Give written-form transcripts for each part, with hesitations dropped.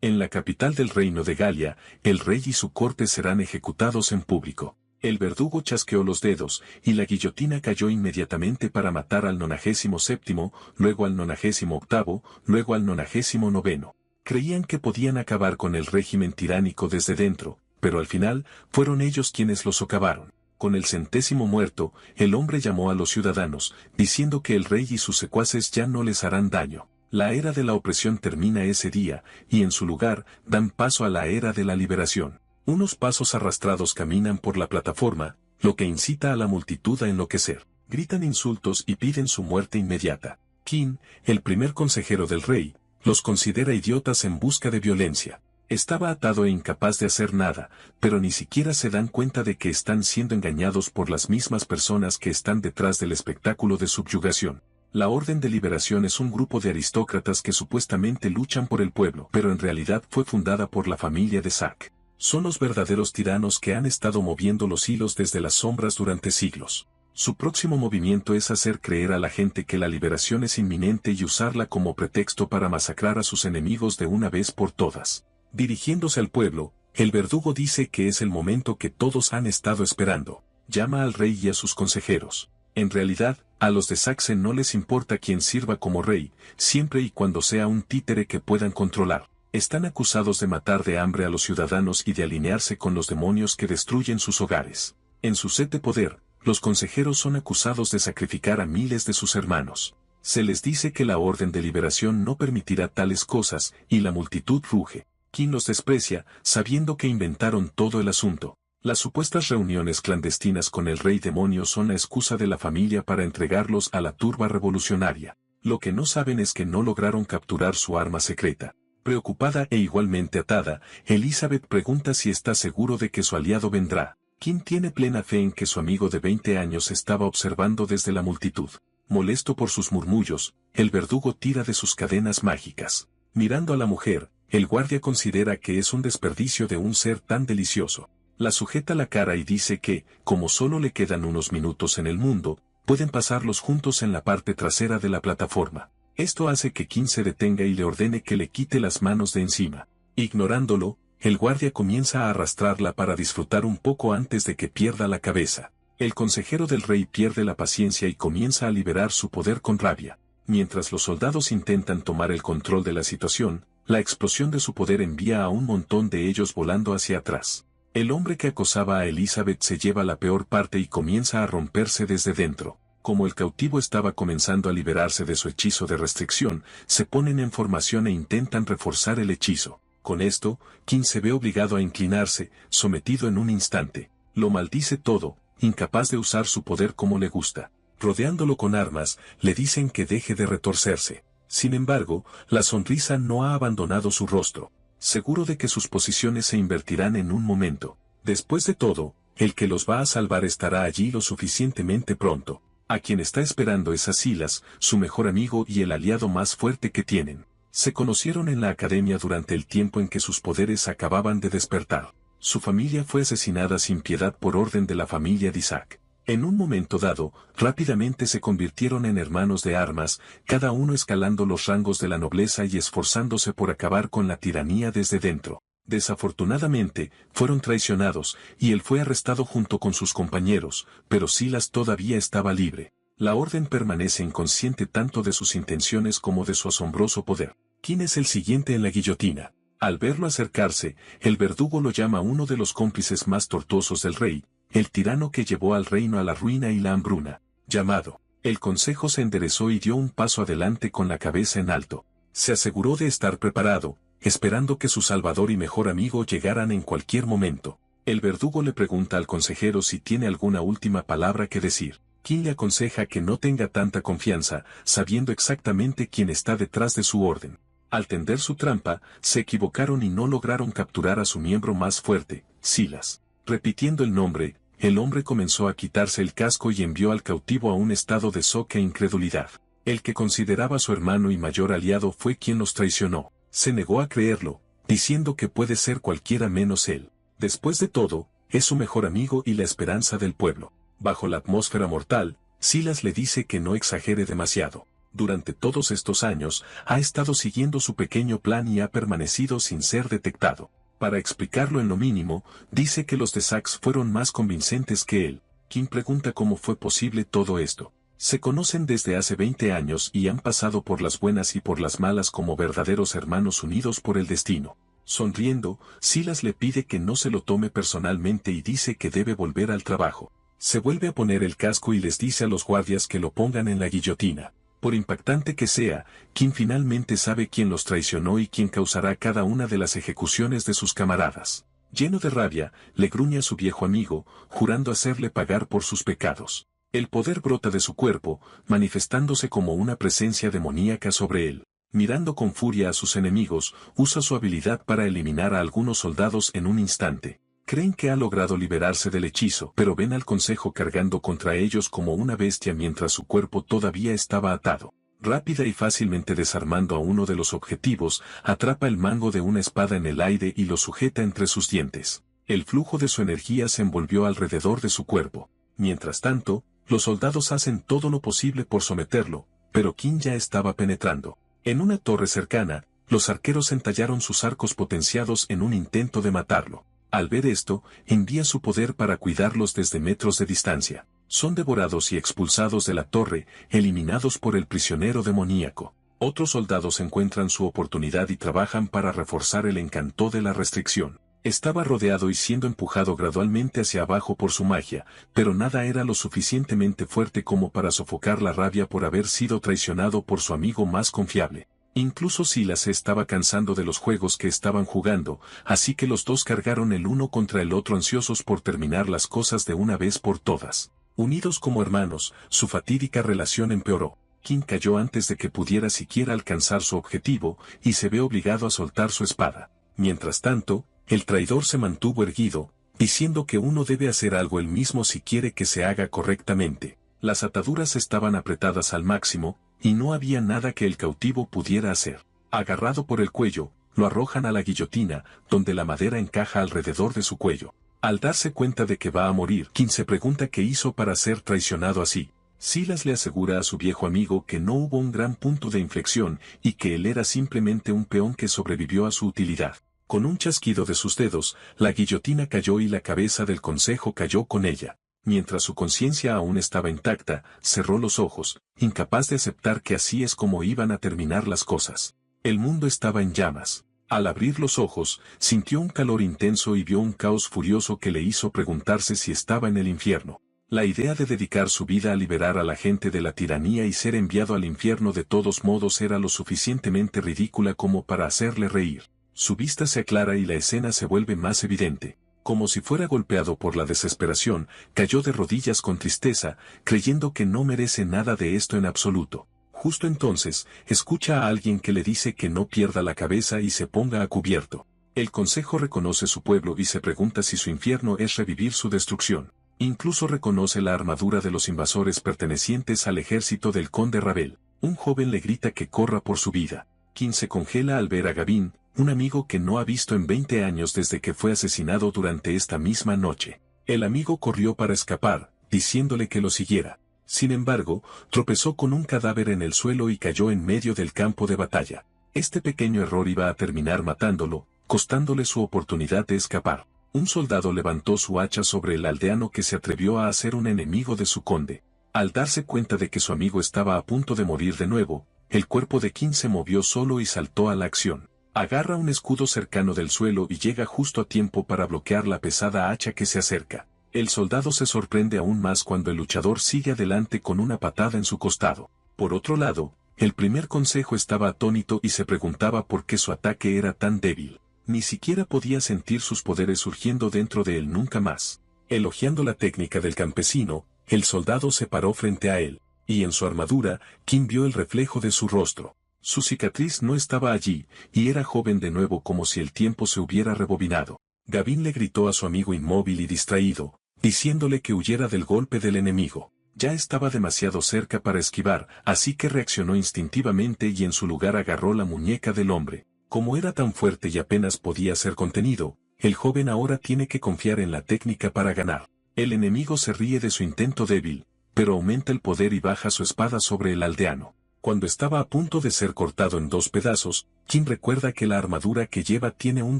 En la capital del reino de Galia, el rey y su corte serán ejecutados en público. El verdugo chasqueó los dedos, y la guillotina cayó inmediatamente para matar al 97º, luego al 98º, luego al 99º. Creían que podían acabar con el régimen tiránico desde dentro, pero al final, fueron ellos quienes lo socavaron. Con el 100º muerto, el hombre llamó a los ciudadanos, diciendo que el rey y sus secuaces ya no les harán daño. La era de la opresión termina ese día, y en su lugar, dan paso a la era de la liberación. Unos pasos arrastrados caminan por la plataforma, lo que incita a la multitud a enloquecer. Gritan insultos y piden su muerte inmediata. Kin, el primer consejero del rey, los considera idiotas en busca de violencia. Estaba atado e incapaz de hacer nada, pero ni siquiera se dan cuenta de que están siendo engañados por las mismas personas que están detrás del espectáculo de subyugación. La Orden de Liberación es un grupo de aristócratas que supuestamente luchan por el pueblo, pero en realidad fue fundada por la familia de Zack. Son los verdaderos tiranos que han estado moviendo los hilos desde las sombras durante siglos. Su próximo movimiento es hacer creer a la gente que la liberación es inminente y usarla como pretexto para masacrar a sus enemigos de una vez por todas. Dirigiéndose al pueblo, el verdugo dice que es el momento que todos han estado esperando. Llama al rey y a sus consejeros. En realidad, a los de Saxe no les importa quién sirva como rey, siempre y cuando sea un títere que puedan controlar. Están acusados de matar de hambre a los ciudadanos y de alinearse con los demonios que destruyen sus hogares. En su sed de poder, los consejeros son acusados de sacrificar a miles de sus hermanos. Se les dice que la Orden de Liberación no permitirá tales cosas, y la multitud ruge. Kin los desprecia, sabiendo que inventaron todo el asunto. Las supuestas reuniones clandestinas con el rey demonio son la excusa de la familia para entregarlos a la turba revolucionaria. Lo que no saben es que no lograron capturar su arma secreta. Preocupada e igualmente atada, Elizabeth pregunta si está seguro de que su aliado vendrá. Kin tiene plena fe en que su amigo de 20 años estaba observando desde la multitud. Molesto por sus murmullos, el verdugo tira de sus cadenas mágicas. Mirando a la mujer, el guardia considera que es un desperdicio de un ser tan delicioso. La sujeta la cara y dice que, como solo le quedan unos minutos en el mundo, pueden pasarlos juntos en la parte trasera de la plataforma. Esto hace que Kin se detenga y le ordene que le quite las manos de encima. Ignorándolo, el guardia comienza a arrastrarla para disfrutar un poco antes de que pierda la cabeza. El consejero del rey pierde la paciencia y comienza a liberar su poder con rabia. Mientras los soldados intentan tomar el control de la situación, la explosión de su poder envía a un montón de ellos volando hacia atrás. El hombre que acosaba a Elizabeth se lleva la peor parte y comienza a romperse desde dentro. Como el cautivo estaba comenzando a liberarse de su hechizo de restricción, se ponen en formación e intentan reforzar el hechizo. Con esto, Kin se ve obligado a inclinarse, sometido en un instante. Lo maldice todo, incapaz de usar su poder como le gusta. Rodeándolo con armas, le dicen que deje de retorcerse. Sin embargo, la sonrisa no ha abandonado su rostro. Seguro de que sus posiciones se invertirán en un momento. Después de todo, el que los va a salvar estará allí lo suficientemente pronto. A quien está esperando es a Silas, su mejor amigo y el aliado más fuerte que tienen. Se conocieron en la academia durante el tiempo en que sus poderes acababan de despertar. Su familia fue asesinada sin piedad por orden de la familia de Isaac. En un momento dado, rápidamente se convirtieron en hermanos de armas, cada uno escalando los rangos de la nobleza y esforzándose por acabar con la tiranía desde dentro. Desafortunadamente, fueron traicionados, y él fue arrestado junto con sus compañeros, pero Silas todavía estaba libre. La orden permanece inconsciente tanto de sus intenciones como de su asombroso poder. ¿Quién es el siguiente en la guillotina? Al verlo acercarse, el verdugo lo llama uno de los cómplices más tortuosos del rey, el tirano que llevó al reino a la ruina y la hambruna, llamado. El consejo se enderezó y dio un paso adelante con la cabeza en alto. Se aseguró de estar preparado, esperando que su salvador y mejor amigo llegaran en cualquier momento. El verdugo le pregunta al consejero si tiene alguna última palabra que decir. Kin le aconseja que no tenga tanta confianza, sabiendo exactamente quién está detrás de su orden. Al tender su trampa, se equivocaron y no lograron capturar a su miembro más fuerte, Silas. Repitiendo el nombre, el hombre comenzó a quitarse el casco y envió al cautivo a un estado de shock e incredulidad. El que consideraba su hermano y mayor aliado fue quien los traicionó. Se negó a creerlo, diciendo que puede ser cualquiera menos él. Después de todo, es su mejor amigo y la esperanza del pueblo. Bajo la atmósfera mortal, Silas le dice que no exagere demasiado. Durante todos estos años, ha estado siguiendo su pequeño plan y ha permanecido sin ser detectado. Para explicarlo en lo mínimo, dice que los de Sax fueron más convincentes que él. Kim pregunta cómo fue posible todo esto. Se conocen desde hace 20 años y han pasado por las buenas y por las malas como verdaderos hermanos unidos por el destino. Sonriendo, Silas le pide que no se lo tome personalmente y dice que debe volver al trabajo. Se vuelve a poner el casco y les dice a los guardias que lo pongan en la guillotina. Por impactante que sea, Kim finalmente sabe quién los traicionó y quién causará cada una de las ejecuciones de sus camaradas. Lleno de rabia, le gruñe a su viejo amigo, jurando hacerle pagar por sus pecados. El poder brota de su cuerpo, manifestándose como una presencia demoníaca sobre él. Mirando con furia a sus enemigos, usa su habilidad para eliminar a algunos soldados en un instante. Creen que ha logrado liberarse del hechizo, pero ven al consejo cargando contra ellos como una bestia mientras su cuerpo todavía estaba atado. Rápida y fácilmente desarmando a uno de los objetivos, atrapa el mango de una espada en el aire y lo sujeta entre sus dientes. El flujo de su energía se envolvió alrededor de su cuerpo. Mientras tanto, los soldados hacen todo lo posible por someterlo, pero Kim ya estaba penetrando. En una torre cercana, los arqueros entallaron sus arcos potenciados en un intento de matarlo. Al ver esto, envía su poder para cuidarlos desde metros de distancia. Son devorados y expulsados de la torre, eliminados por el prisionero demoníaco. Otros soldados encuentran su oportunidad y trabajan para reforzar el encanto de la restricción. Estaba rodeado y siendo empujado gradualmente hacia abajo por su magia, pero nada era lo suficientemente fuerte como para sofocar la rabia por haber sido traicionado por su amigo más confiable. Incluso Silas se estaba cansando de los juegos que estaban jugando, así que los dos cargaron el uno contra el otro ansiosos por terminar las cosas de una vez por todas. Unidos como hermanos, su fatídica relación empeoró. Kim cayó antes de que pudiera siquiera alcanzar su objetivo, y se ve obligado a soltar su espada. Mientras tanto, el traidor se mantuvo erguido, diciendo que uno debe hacer algo él mismo si quiere que se haga correctamente. Las ataduras estaban apretadas al máximo, y no había nada que el cautivo pudiera hacer. Agarrado por el cuello, lo arrojan a la guillotina, donde la madera encaja alrededor de su cuello. Al darse cuenta de que va a morir, Kim se pregunta qué hizo para ser traicionado así. Silas le asegura a su viejo amigo que no hubo un gran punto de inflexión y que él era simplemente un peón que sobrevivió a su utilidad. Con un chasquido de sus dedos, la guillotina cayó y la cabeza del consejo cayó con ella. Mientras su conciencia aún estaba intacta, cerró los ojos, incapaz de aceptar que así es como iban a terminar las cosas. El mundo estaba en llamas. Al abrir los ojos, sintió un calor intenso y vio un caos furioso que le hizo preguntarse si estaba en el infierno. La idea de dedicar su vida a liberar a la gente de la tiranía y ser enviado al infierno de todos modos era lo suficientemente ridícula como para hacerle reír. Su vista se aclara y la escena se vuelve más evidente. Como si fuera golpeado por la desesperación, cayó de rodillas con tristeza, creyendo que no merece nada de esto en absoluto. Justo entonces, escucha a alguien que le dice que no pierda la cabeza y se ponga a cubierto. El consejo reconoce su pueblo y se pregunta si su infierno es revivir su destrucción. Incluso reconoce la armadura de los invasores pertenecientes al ejército del conde Ravel. Un joven le grita que corra por su vida. Kim se congela al ver a Gavin, un amigo que no ha visto en 20 años desde que fue asesinado durante esta misma noche. El amigo corrió para escapar, diciéndole que lo siguiera. Sin embargo, tropezó con un cadáver en el suelo y cayó en medio del campo de batalla. Este pequeño error iba a terminar matándolo, costándole su oportunidad de escapar. Un soldado levantó su hacha sobre el aldeano que se atrevió a hacer un enemigo de su conde. Al darse cuenta de que su amigo estaba a punto de morir de nuevo, el cuerpo de Kim se movió solo y saltó a la acción. Agarra un escudo cercano del suelo y llega justo a tiempo para bloquear la pesada hacha que se acerca. El soldado se sorprende aún más cuando el luchador sigue adelante con una patada en su costado. Por otro lado, el primer consejo estaba atónito y se preguntaba por qué su ataque era tan débil. Ni siquiera podía sentir sus poderes surgiendo dentro de él nunca más. Elogiando la técnica del campesino, el soldado se paró frente a él, y en su armadura, Kim vio el reflejo de su rostro. Su cicatriz no estaba allí, y era joven de nuevo como si el tiempo se hubiera rebobinado. Gavin le gritó a su amigo inmóvil y distraído, diciéndole que huyera del golpe del enemigo. Ya estaba demasiado cerca para esquivar, así que reaccionó instintivamente y en su lugar agarró la muñeca del hombre. Como era tan fuerte y apenas podía ser contenido, el joven ahora tiene que confiar en la técnica para ganar. El enemigo se ríe de su intento débil, pero aumenta el poder y baja su espada sobre el aldeano. Cuando estaba a punto de ser cortado en 2 pedazos, Kim recuerda que la armadura que lleva tiene un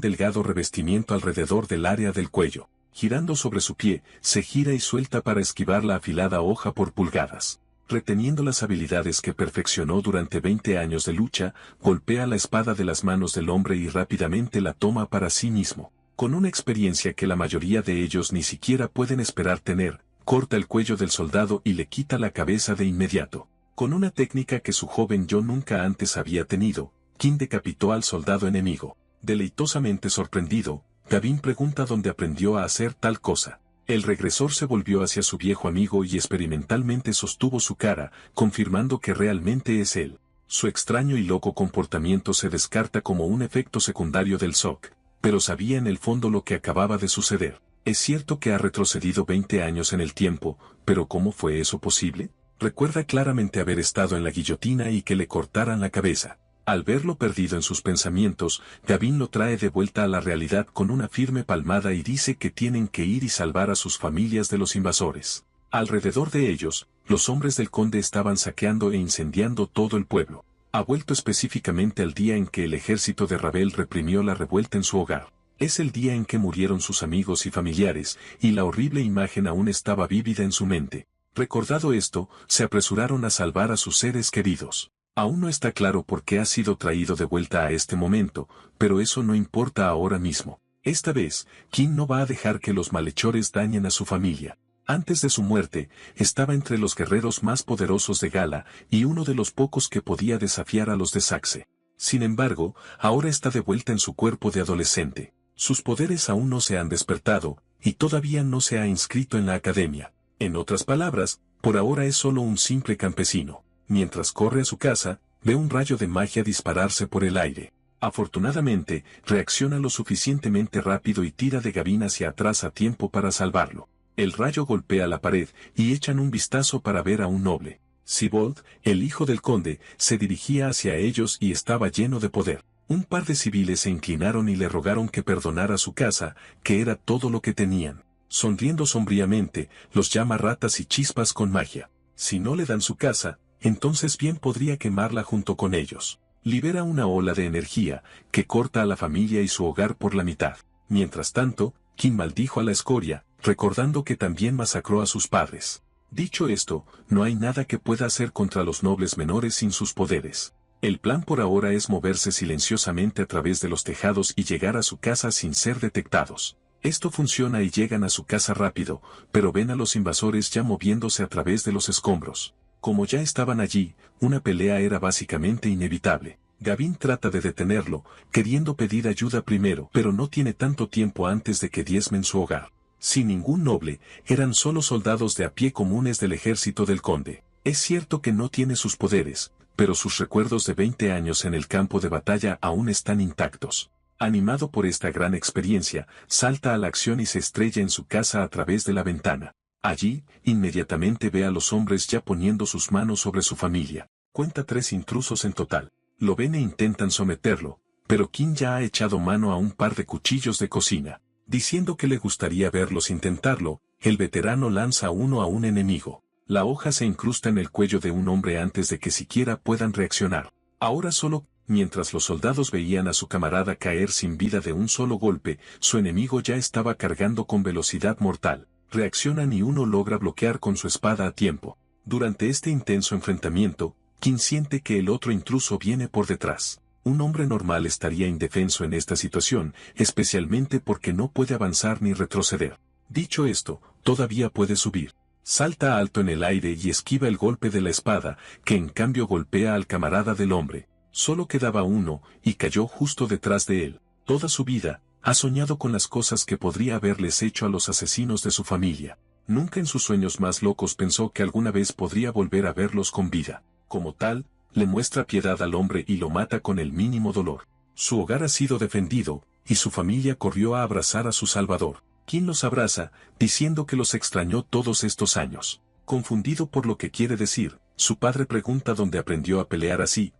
delgado revestimiento alrededor del área del cuello. Girando sobre su pie, se gira y suelta para esquivar la afilada hoja por pulgadas. Reteniendo las habilidades que perfeccionó durante 20 años de lucha, golpea la espada de las manos del hombre y rápidamente la toma para sí mismo. Con una experiencia que la mayoría de ellos ni siquiera pueden esperar tener, corta el cuello del soldado y le quita la cabeza de inmediato. Con una técnica que su joven yo nunca antes había tenido, Kim decapitó al soldado enemigo. Deleitosamente sorprendido, Gavin pregunta dónde aprendió a hacer tal cosa. El regresor se volvió hacia su viejo amigo y experimentalmente sostuvo su cara, confirmando que realmente es él. Su extraño y loco comportamiento se descarta como un efecto secundario del shock, pero sabía en el fondo lo que acababa de suceder. Es cierto que ha retrocedido 20 años en el tiempo, pero ¿cómo fue eso posible? Recuerda claramente haber estado en la guillotina y que le cortaran la cabeza. Al verlo perdido en sus pensamientos, Gavin lo trae de vuelta a la realidad con una firme palmada y dice que tienen que ir y salvar a sus familias de los invasores. Alrededor de ellos, los hombres del conde estaban saqueando e incendiando todo el pueblo. Ha vuelto específicamente al día en que el ejército de Ravel reprimió la revuelta en su hogar. Es el día en que murieron sus amigos y familiares, y la horrible imagen aún estaba vívida en su mente. Recordado esto, se apresuraron a salvar a sus seres queridos. Aún no está claro por qué ha sido traído de vuelta a este momento, pero eso no importa ahora mismo. Esta vez, Kim no va a dejar que los malhechores dañen a su familia. Antes de su muerte, estaba entre los guerreros más poderosos de Gala y uno de los pocos que podía desafiar a los de Saxe. Sin embargo, ahora está de vuelta en su cuerpo de adolescente. Sus poderes aún no se han despertado, y todavía no se ha inscrito en la academia. En otras palabras, por ahora es solo un simple campesino. Mientras corre a su casa, ve un rayo de magia dispararse por el aire. Afortunadamente, reacciona lo suficientemente rápido y tira de Gavin hacia atrás a tiempo para salvarlo. El rayo golpea la pared, y echan un vistazo para ver a un noble. Sibold, el hijo del conde, se dirigía hacia ellos y estaba lleno de poder. Un par de civiles se inclinaron y le rogaron que perdonara su casa, que era todo lo que tenían. Sonriendo sombríamente, los llama ratas y chispas con magia. Si no le dan su casa, entonces bien podría quemarla junto con ellos. Libera una ola de energía, que corta a la familia y su hogar por la mitad. Mientras tanto, Kim maldijo a la escoria, recordando que también masacró a sus padres. Dicho esto, no hay nada que pueda hacer contra los nobles menores sin sus poderes. El plan por ahora es moverse silenciosamente a través de los tejados y llegar a su casa sin ser detectados. Esto funciona y llegan a su casa rápido, pero ven a los invasores ya moviéndose a través de los escombros. Como ya estaban allí, una pelea era básicamente inevitable. Gavin trata de detenerlo, queriendo pedir ayuda primero, pero no tiene tanto tiempo antes de que diezmen su hogar. Sin ningún noble, eran solo soldados de a pie comunes del ejército del conde. Es cierto que no tiene sus poderes, pero sus recuerdos de 20 años en el campo de batalla aún están intactos. Animado por esta gran experiencia, salta a la acción y se estrella en su casa a través de la ventana. Allí, inmediatamente ve a los hombres ya poniendo sus manos sobre su familia. Cuenta 3 intrusos en total. Lo ven e intentan someterlo, pero Kim ya ha echado mano a un par de cuchillos de cocina. Diciendo que le gustaría verlos intentarlo, el veterano lanza uno a un enemigo. La hoja se incrusta en el cuello de un hombre antes de que siquiera puedan reaccionar. Ahora solo, mientras los soldados veían a su camarada caer sin vida de un solo golpe, su enemigo ya estaba cargando con velocidad mortal. Reaccionan y uno logra bloquear con su espada a tiempo. Durante este intenso enfrentamiento, Kim siente que el otro intruso viene por detrás. Un hombre normal estaría indefenso en esta situación, especialmente porque no puede avanzar ni retroceder. Dicho esto, todavía puede subir. Salta alto en el aire y esquiva el golpe de la espada, que en cambio golpea al camarada del hombre. Solo quedaba uno, y cayó justo detrás de él. Toda su vida, ha soñado con las cosas que podría haberles hecho a los asesinos de su familia. Nunca en sus sueños más locos pensó que alguna vez podría volver a verlos con vida. Como tal, le muestra piedad al hombre y lo mata con el mínimo dolor. Su hogar ha sido defendido, y su familia corrió a abrazar a su salvador. Kim los abraza, diciendo que los extrañó todos estos años. Confundido por lo que quiere decir, su padre pregunta dónde aprendió a pelear así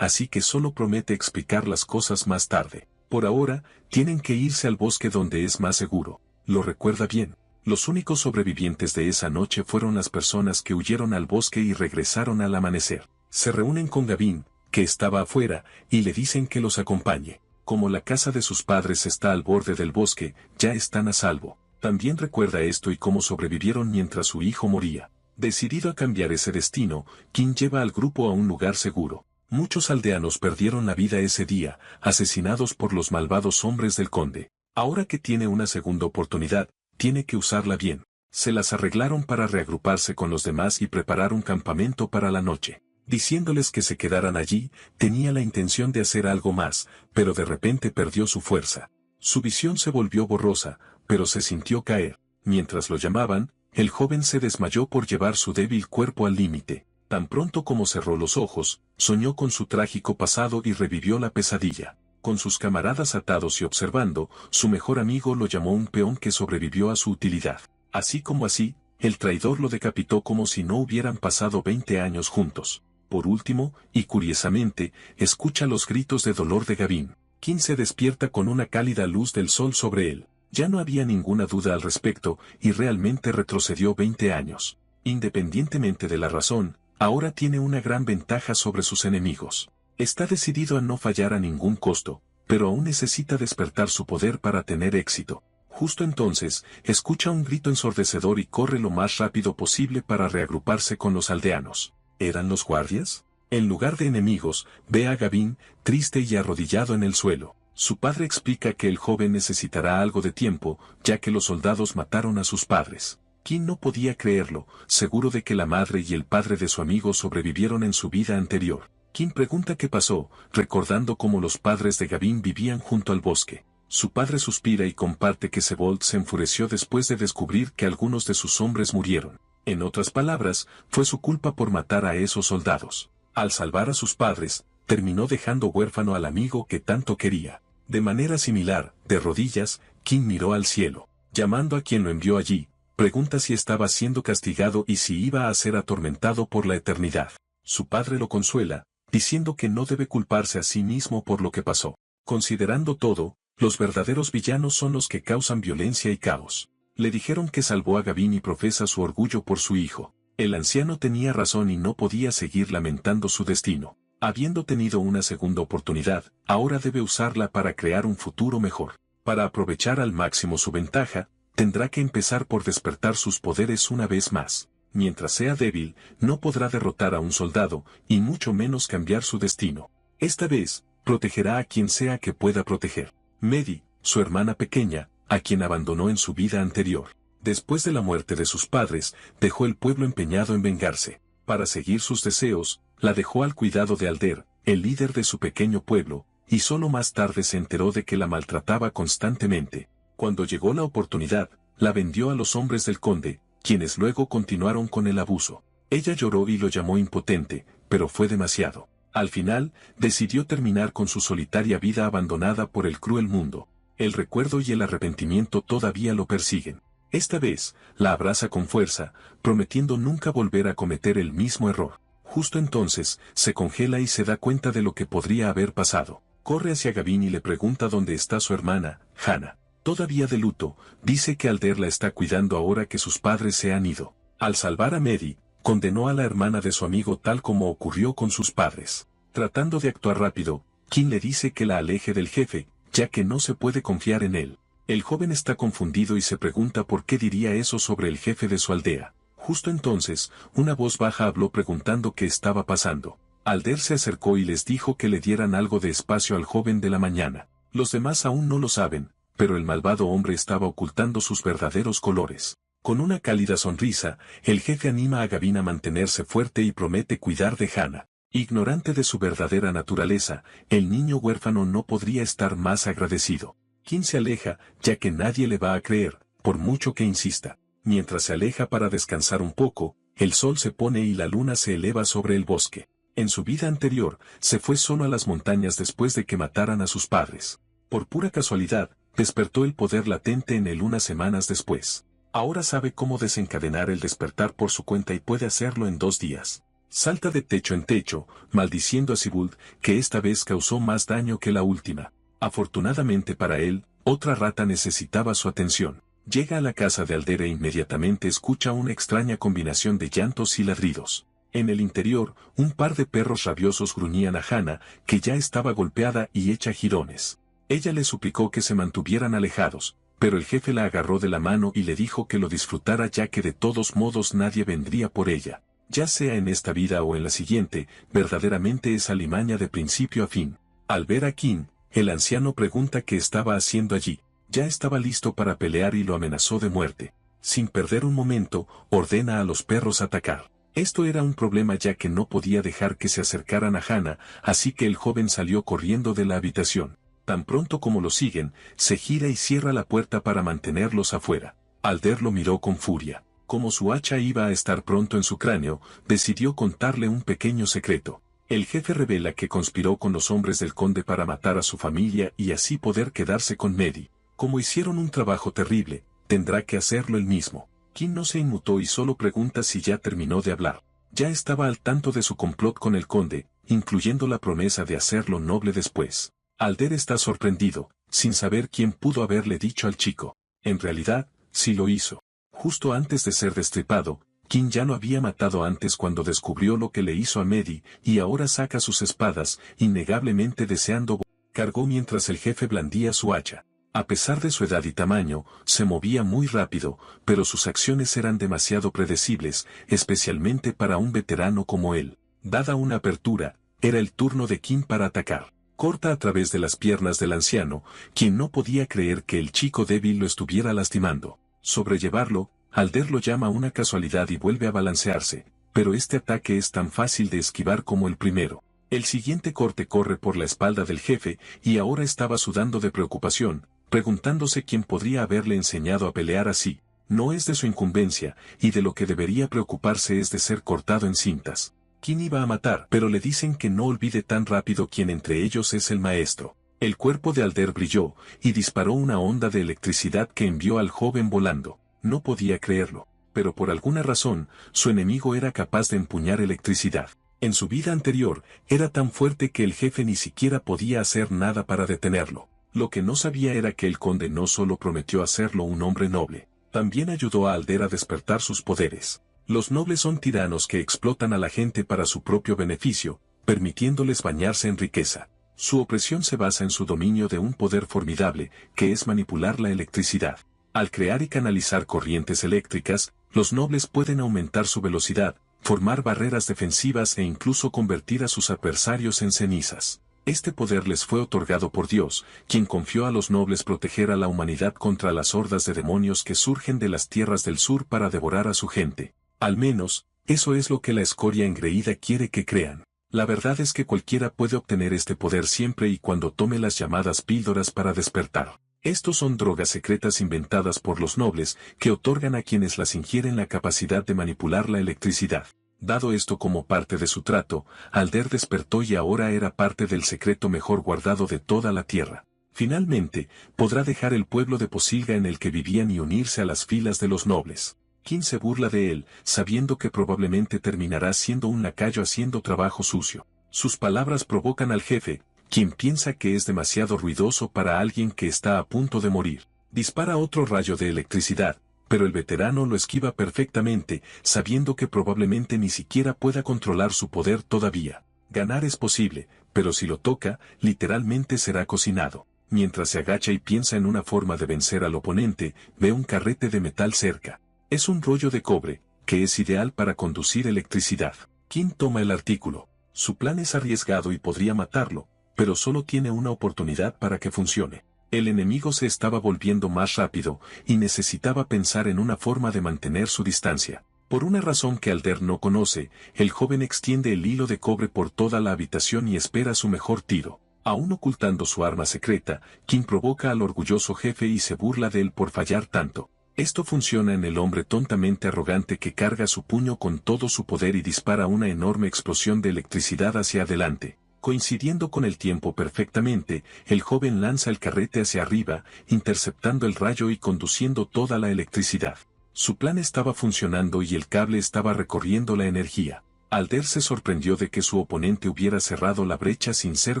que solo promete explicar las cosas más tarde. Por ahora, tienen que irse al bosque donde es más seguro. Lo recuerda bien. Los únicos sobrevivientes de esa noche fueron las personas que huyeron al bosque y regresaron al amanecer. Se reúnen con Gavin, que estaba afuera, y le dicen que los acompañe. Como la casa de sus padres está al borde del bosque, ya están a salvo. También recuerda esto y cómo sobrevivieron mientras su hijo moría. Decidido a cambiar ese destino, King lleva al grupo a un lugar seguro. Muchos aldeanos perdieron la vida ese día, asesinados por los malvados hombres del conde. Ahora que tiene una segunda oportunidad, tiene que usarla bien. Se las arreglaron para reagruparse con los demás y preparar un campamento para la noche. Diciéndoles que se quedaran allí, tenía la intención de hacer algo más, pero de repente perdió su fuerza. Su visión se volvió borrosa, pero se sintió caer. Mientras lo llamaban, el joven se desmayó por llevar su débil cuerpo al límite. Tan pronto como cerró los ojos, soñó con su trágico pasado y revivió la pesadilla. Con sus camaradas atados y observando, su mejor amigo lo llamó un peón que sobrevivió a su utilidad. Así como así, el traidor lo decapitó como si no hubieran pasado 20 años juntos. Por último, y curiosamente, escucha los gritos de dolor de Gavin. King se despierta con una cálida luz del sol sobre él. Ya no había ninguna duda al respecto, y realmente retrocedió 20 años. Independientemente de la razón, ahora tiene una gran ventaja sobre sus enemigos. Está decidido a no fallar a ningún costo, pero aún necesita despertar su poder para tener éxito. Justo entonces, escucha un grito ensordecedor y corre lo más rápido posible para reagruparse con los aldeanos. ¿Eran los guardias? En lugar de enemigos, ve a Gavin, triste y arrodillado en el suelo. Su padre explica que el joven necesitará algo de tiempo, ya que los soldados mataron a sus padres. King no podía creerlo, seguro de que la madre y el padre de su amigo sobrevivieron en su vida anterior. King pregunta qué pasó, recordando cómo los padres de Gavin vivían junto al bosque. Su padre suspira y comparte que Sebold se enfureció después de descubrir que algunos de sus hombres murieron. En otras palabras, fue su culpa por matar a esos soldados. Al salvar a sus padres, terminó dejando huérfano al amigo que tanto quería. De manera similar, de rodillas, King miró al cielo. Llamando a quien lo envió allí, pregunta si estaba siendo castigado y si iba a ser atormentado por la eternidad. Su padre lo consuela, diciendo que no debe culparse a sí mismo por lo que pasó. Considerando todo, los verdaderos villanos son los que causan violencia y caos. Le dijeron que salvó a Gavin y profesa su orgullo por su hijo. El anciano tenía razón y no podía seguir lamentando su destino. Habiendo tenido una segunda oportunidad, ahora debe usarla para crear un futuro mejor. Para aprovechar al máximo su ventaja, tendrá que empezar por despertar sus poderes una vez más. Mientras sea débil, no podrá derrotar a un soldado, y mucho menos cambiar su destino. Esta vez, protegerá a quien sea que pueda proteger. Medi, su hermana pequeña, a quien abandonó en su vida anterior. Después de la muerte de sus padres, dejó el pueblo empeñado en vengarse. Para seguir sus deseos, la dejó al cuidado de Alder, el líder de su pequeño pueblo, y solo más tarde se enteró de que la maltrataba constantemente. Cuando llegó la oportunidad, la vendió a los hombres del conde, quienes luego continuaron con el abuso. Ella lloró y lo llamó impotente, pero fue demasiado. Al final, decidió terminar con su solitaria vida abandonada por el cruel mundo. El recuerdo y el arrepentimiento todavía lo persiguen. Esta vez, la abraza con fuerza, prometiendo nunca volver a cometer el mismo error. Justo entonces, se congela y se da cuenta de lo que podría haber pasado. Corre hacia Gavin y le pregunta dónde está su hermana, Hannah. Todavía de luto, dice que Alder la está cuidando ahora que sus padres se han ido. Al salvar a Medi, condenó a la hermana de su amigo tal como ocurrió con sus padres. Tratando de actuar rápido, King le dice que la aleje del jefe, ya que no se puede confiar en él. El joven está confundido y se pregunta por qué diría eso sobre el jefe de su aldea. Justo entonces, una voz baja habló preguntando qué estaba pasando. Alder se acercó y les dijo que le dieran algo de espacio al joven de la mañana. Los demás aún no lo saben, pero el malvado hombre estaba ocultando sus verdaderos colores. Con una cálida sonrisa, el jefe anima a Gavin a mantenerse fuerte y promete cuidar de Hannah. Ignorante de su verdadera naturaleza, el niño huérfano no podría estar más agradecido. King se aleja, ya que nadie le va a creer, por mucho que insista. Mientras se aleja para descansar un poco, el sol se pone y la luna se eleva sobre el bosque. En su vida anterior, se fue solo a las montañas después de que mataran a sus padres. Por pura casualidad, despertó el poder latente en él unas semanas después. Ahora sabe cómo desencadenar el despertar por su cuenta y puede hacerlo en 2 días. Salta de techo en techo, maldiciendo a Sibuld, que esta vez causó más daño que la última. Afortunadamente para él, otra rata necesitaba su atención. Llega a la casa de Alder e inmediatamente escucha una extraña combinación de llantos y ladridos. En el interior, un par de perros rabiosos gruñían a Hannah, que ya estaba golpeada y hecha jirones. Ella le suplicó que se mantuvieran alejados, pero el jefe la agarró de la mano y le dijo que lo disfrutara ya que de todos modos nadie vendría por ella. Ya sea en esta vida o en la siguiente, verdaderamente es alimaña de principio a fin. Al ver a Kim, el anciano pregunta qué estaba haciendo allí. Ya estaba listo para pelear y lo amenazó de muerte. Sin perder un momento, ordena a los perros atacar. Esto era un problema ya que no podía dejar que se acercaran a Hannah, así que el joven salió corriendo de la habitación. Tan pronto como lo siguen, se gira y cierra la puerta para mantenerlos afuera. Alder lo miró con furia. Como su hacha iba a estar pronto en su cráneo, decidió contarle un pequeño secreto. El jefe revela que conspiró con los hombres del conde para matar a su familia y así poder quedarse con Mehdi. Como hicieron un trabajo terrible, tendrá que hacerlo él mismo. Kim no se inmutó y solo pregunta si ya terminó de hablar. Ya estaba al tanto de su complot con el conde, incluyendo la promesa de hacerlo noble después. Alder está sorprendido, sin saber quién pudo haberle dicho al chico. En realidad, sí lo hizo. Justo antes de ser destripado, Kim ya lo había matado antes cuando descubrió lo que le hizo a Mehdi, y ahora saca sus espadas, innegablemente deseando cargó mientras el jefe blandía su hacha. A pesar de su edad y tamaño, se movía muy rápido, pero sus acciones eran demasiado predecibles, especialmente para un veterano como él. Dada una apertura, era el turno de Kim para atacar. Corta a través de las piernas del anciano, quien no podía creer que el chico débil lo estuviera lastimando. Sobrellevarlo, Alder lo llama una casualidad y vuelve a balancearse, pero este ataque es tan fácil de esquivar como el primero. El siguiente corte corre por la espalda del jefe, y ahora estaba sudando de preocupación, preguntándose quién podría haberle enseñado a pelear así. No es de su incumbencia, y de lo que debería preocuparse es de ser cortado en cintas. ¿Quién iba a matar? Pero le dicen que no olvide tan rápido quién entre ellos es el maestro. El cuerpo de Alder brilló, y disparó una onda de electricidad que envió al joven volando. No podía creerlo, pero por alguna razón, su enemigo era capaz de empuñar electricidad. En su vida anterior, era tan fuerte que el jefe ni siquiera podía hacer nada para detenerlo. Lo que no sabía era que el conde no solo prometió hacerlo un hombre noble, también ayudó a Alder a despertar sus poderes. Los nobles son tiranos que explotan a la gente para su propio beneficio, permitiéndoles bañarse en riqueza. Su opresión se basa en su dominio de un poder formidable, que es manipular la electricidad. Al crear y canalizar corrientes eléctricas, los nobles pueden aumentar su velocidad, formar barreras defensivas e incluso convertir a sus adversarios en cenizas. Este poder les fue otorgado por Dios, quien confió a los nobles proteger a la humanidad contra las hordas de demonios que surgen de las tierras del sur para devorar a su gente. Al menos, eso es lo que la escoria engreída quiere que crean. La verdad es que cualquiera puede obtener este poder siempre y cuando tome las llamadas píldoras para despertar. Estos son drogas secretas inventadas por los nobles que otorgan a quienes las ingieren la capacidad de manipular la electricidad. Dado esto como parte de su trato, Alder despertó y ahora era parte del secreto mejor guardado de toda la tierra. Finalmente, podrá dejar el pueblo de Posilga en el que vivían y unirse a las filas de los nobles. Kim se burla de él, sabiendo que probablemente terminará siendo un lacayo haciendo trabajo sucio. Sus palabras provocan al jefe, quien piensa que es demasiado ruidoso para alguien que está a punto de morir. Dispara otro rayo de electricidad, pero el veterano lo esquiva perfectamente, sabiendo que probablemente ni siquiera pueda controlar su poder todavía. Ganar es posible, pero si lo toca, literalmente será cocinado. Mientras se agacha y piensa en una forma de vencer al oponente, ve un carrete de metal cerca. Es un rollo de cobre, que es ideal para conducir electricidad. Kim toma el artículo. Su plan es arriesgado y podría matarlo, pero solo tiene una oportunidad para que funcione. El enemigo se estaba volviendo más rápido, y necesitaba pensar en una forma de mantener su distancia. Por una razón que Alder no conoce, el joven extiende el hilo de cobre por toda la habitación y espera su mejor tiro. Aún ocultando su arma secreta, Kim provoca al orgulloso jefe y se burla de él por fallar tanto. Esto funciona en el hombre tontamente arrogante que carga su puño con todo su poder y dispara una enorme explosión de electricidad hacia adelante. Coincidiendo con el tiempo perfectamente, el joven lanza el carrete hacia arriba, interceptando el rayo y conduciendo toda la electricidad. Su plan estaba funcionando y el cable estaba recorriendo la energía. Alder se sorprendió de que su oponente hubiera cerrado la brecha sin ser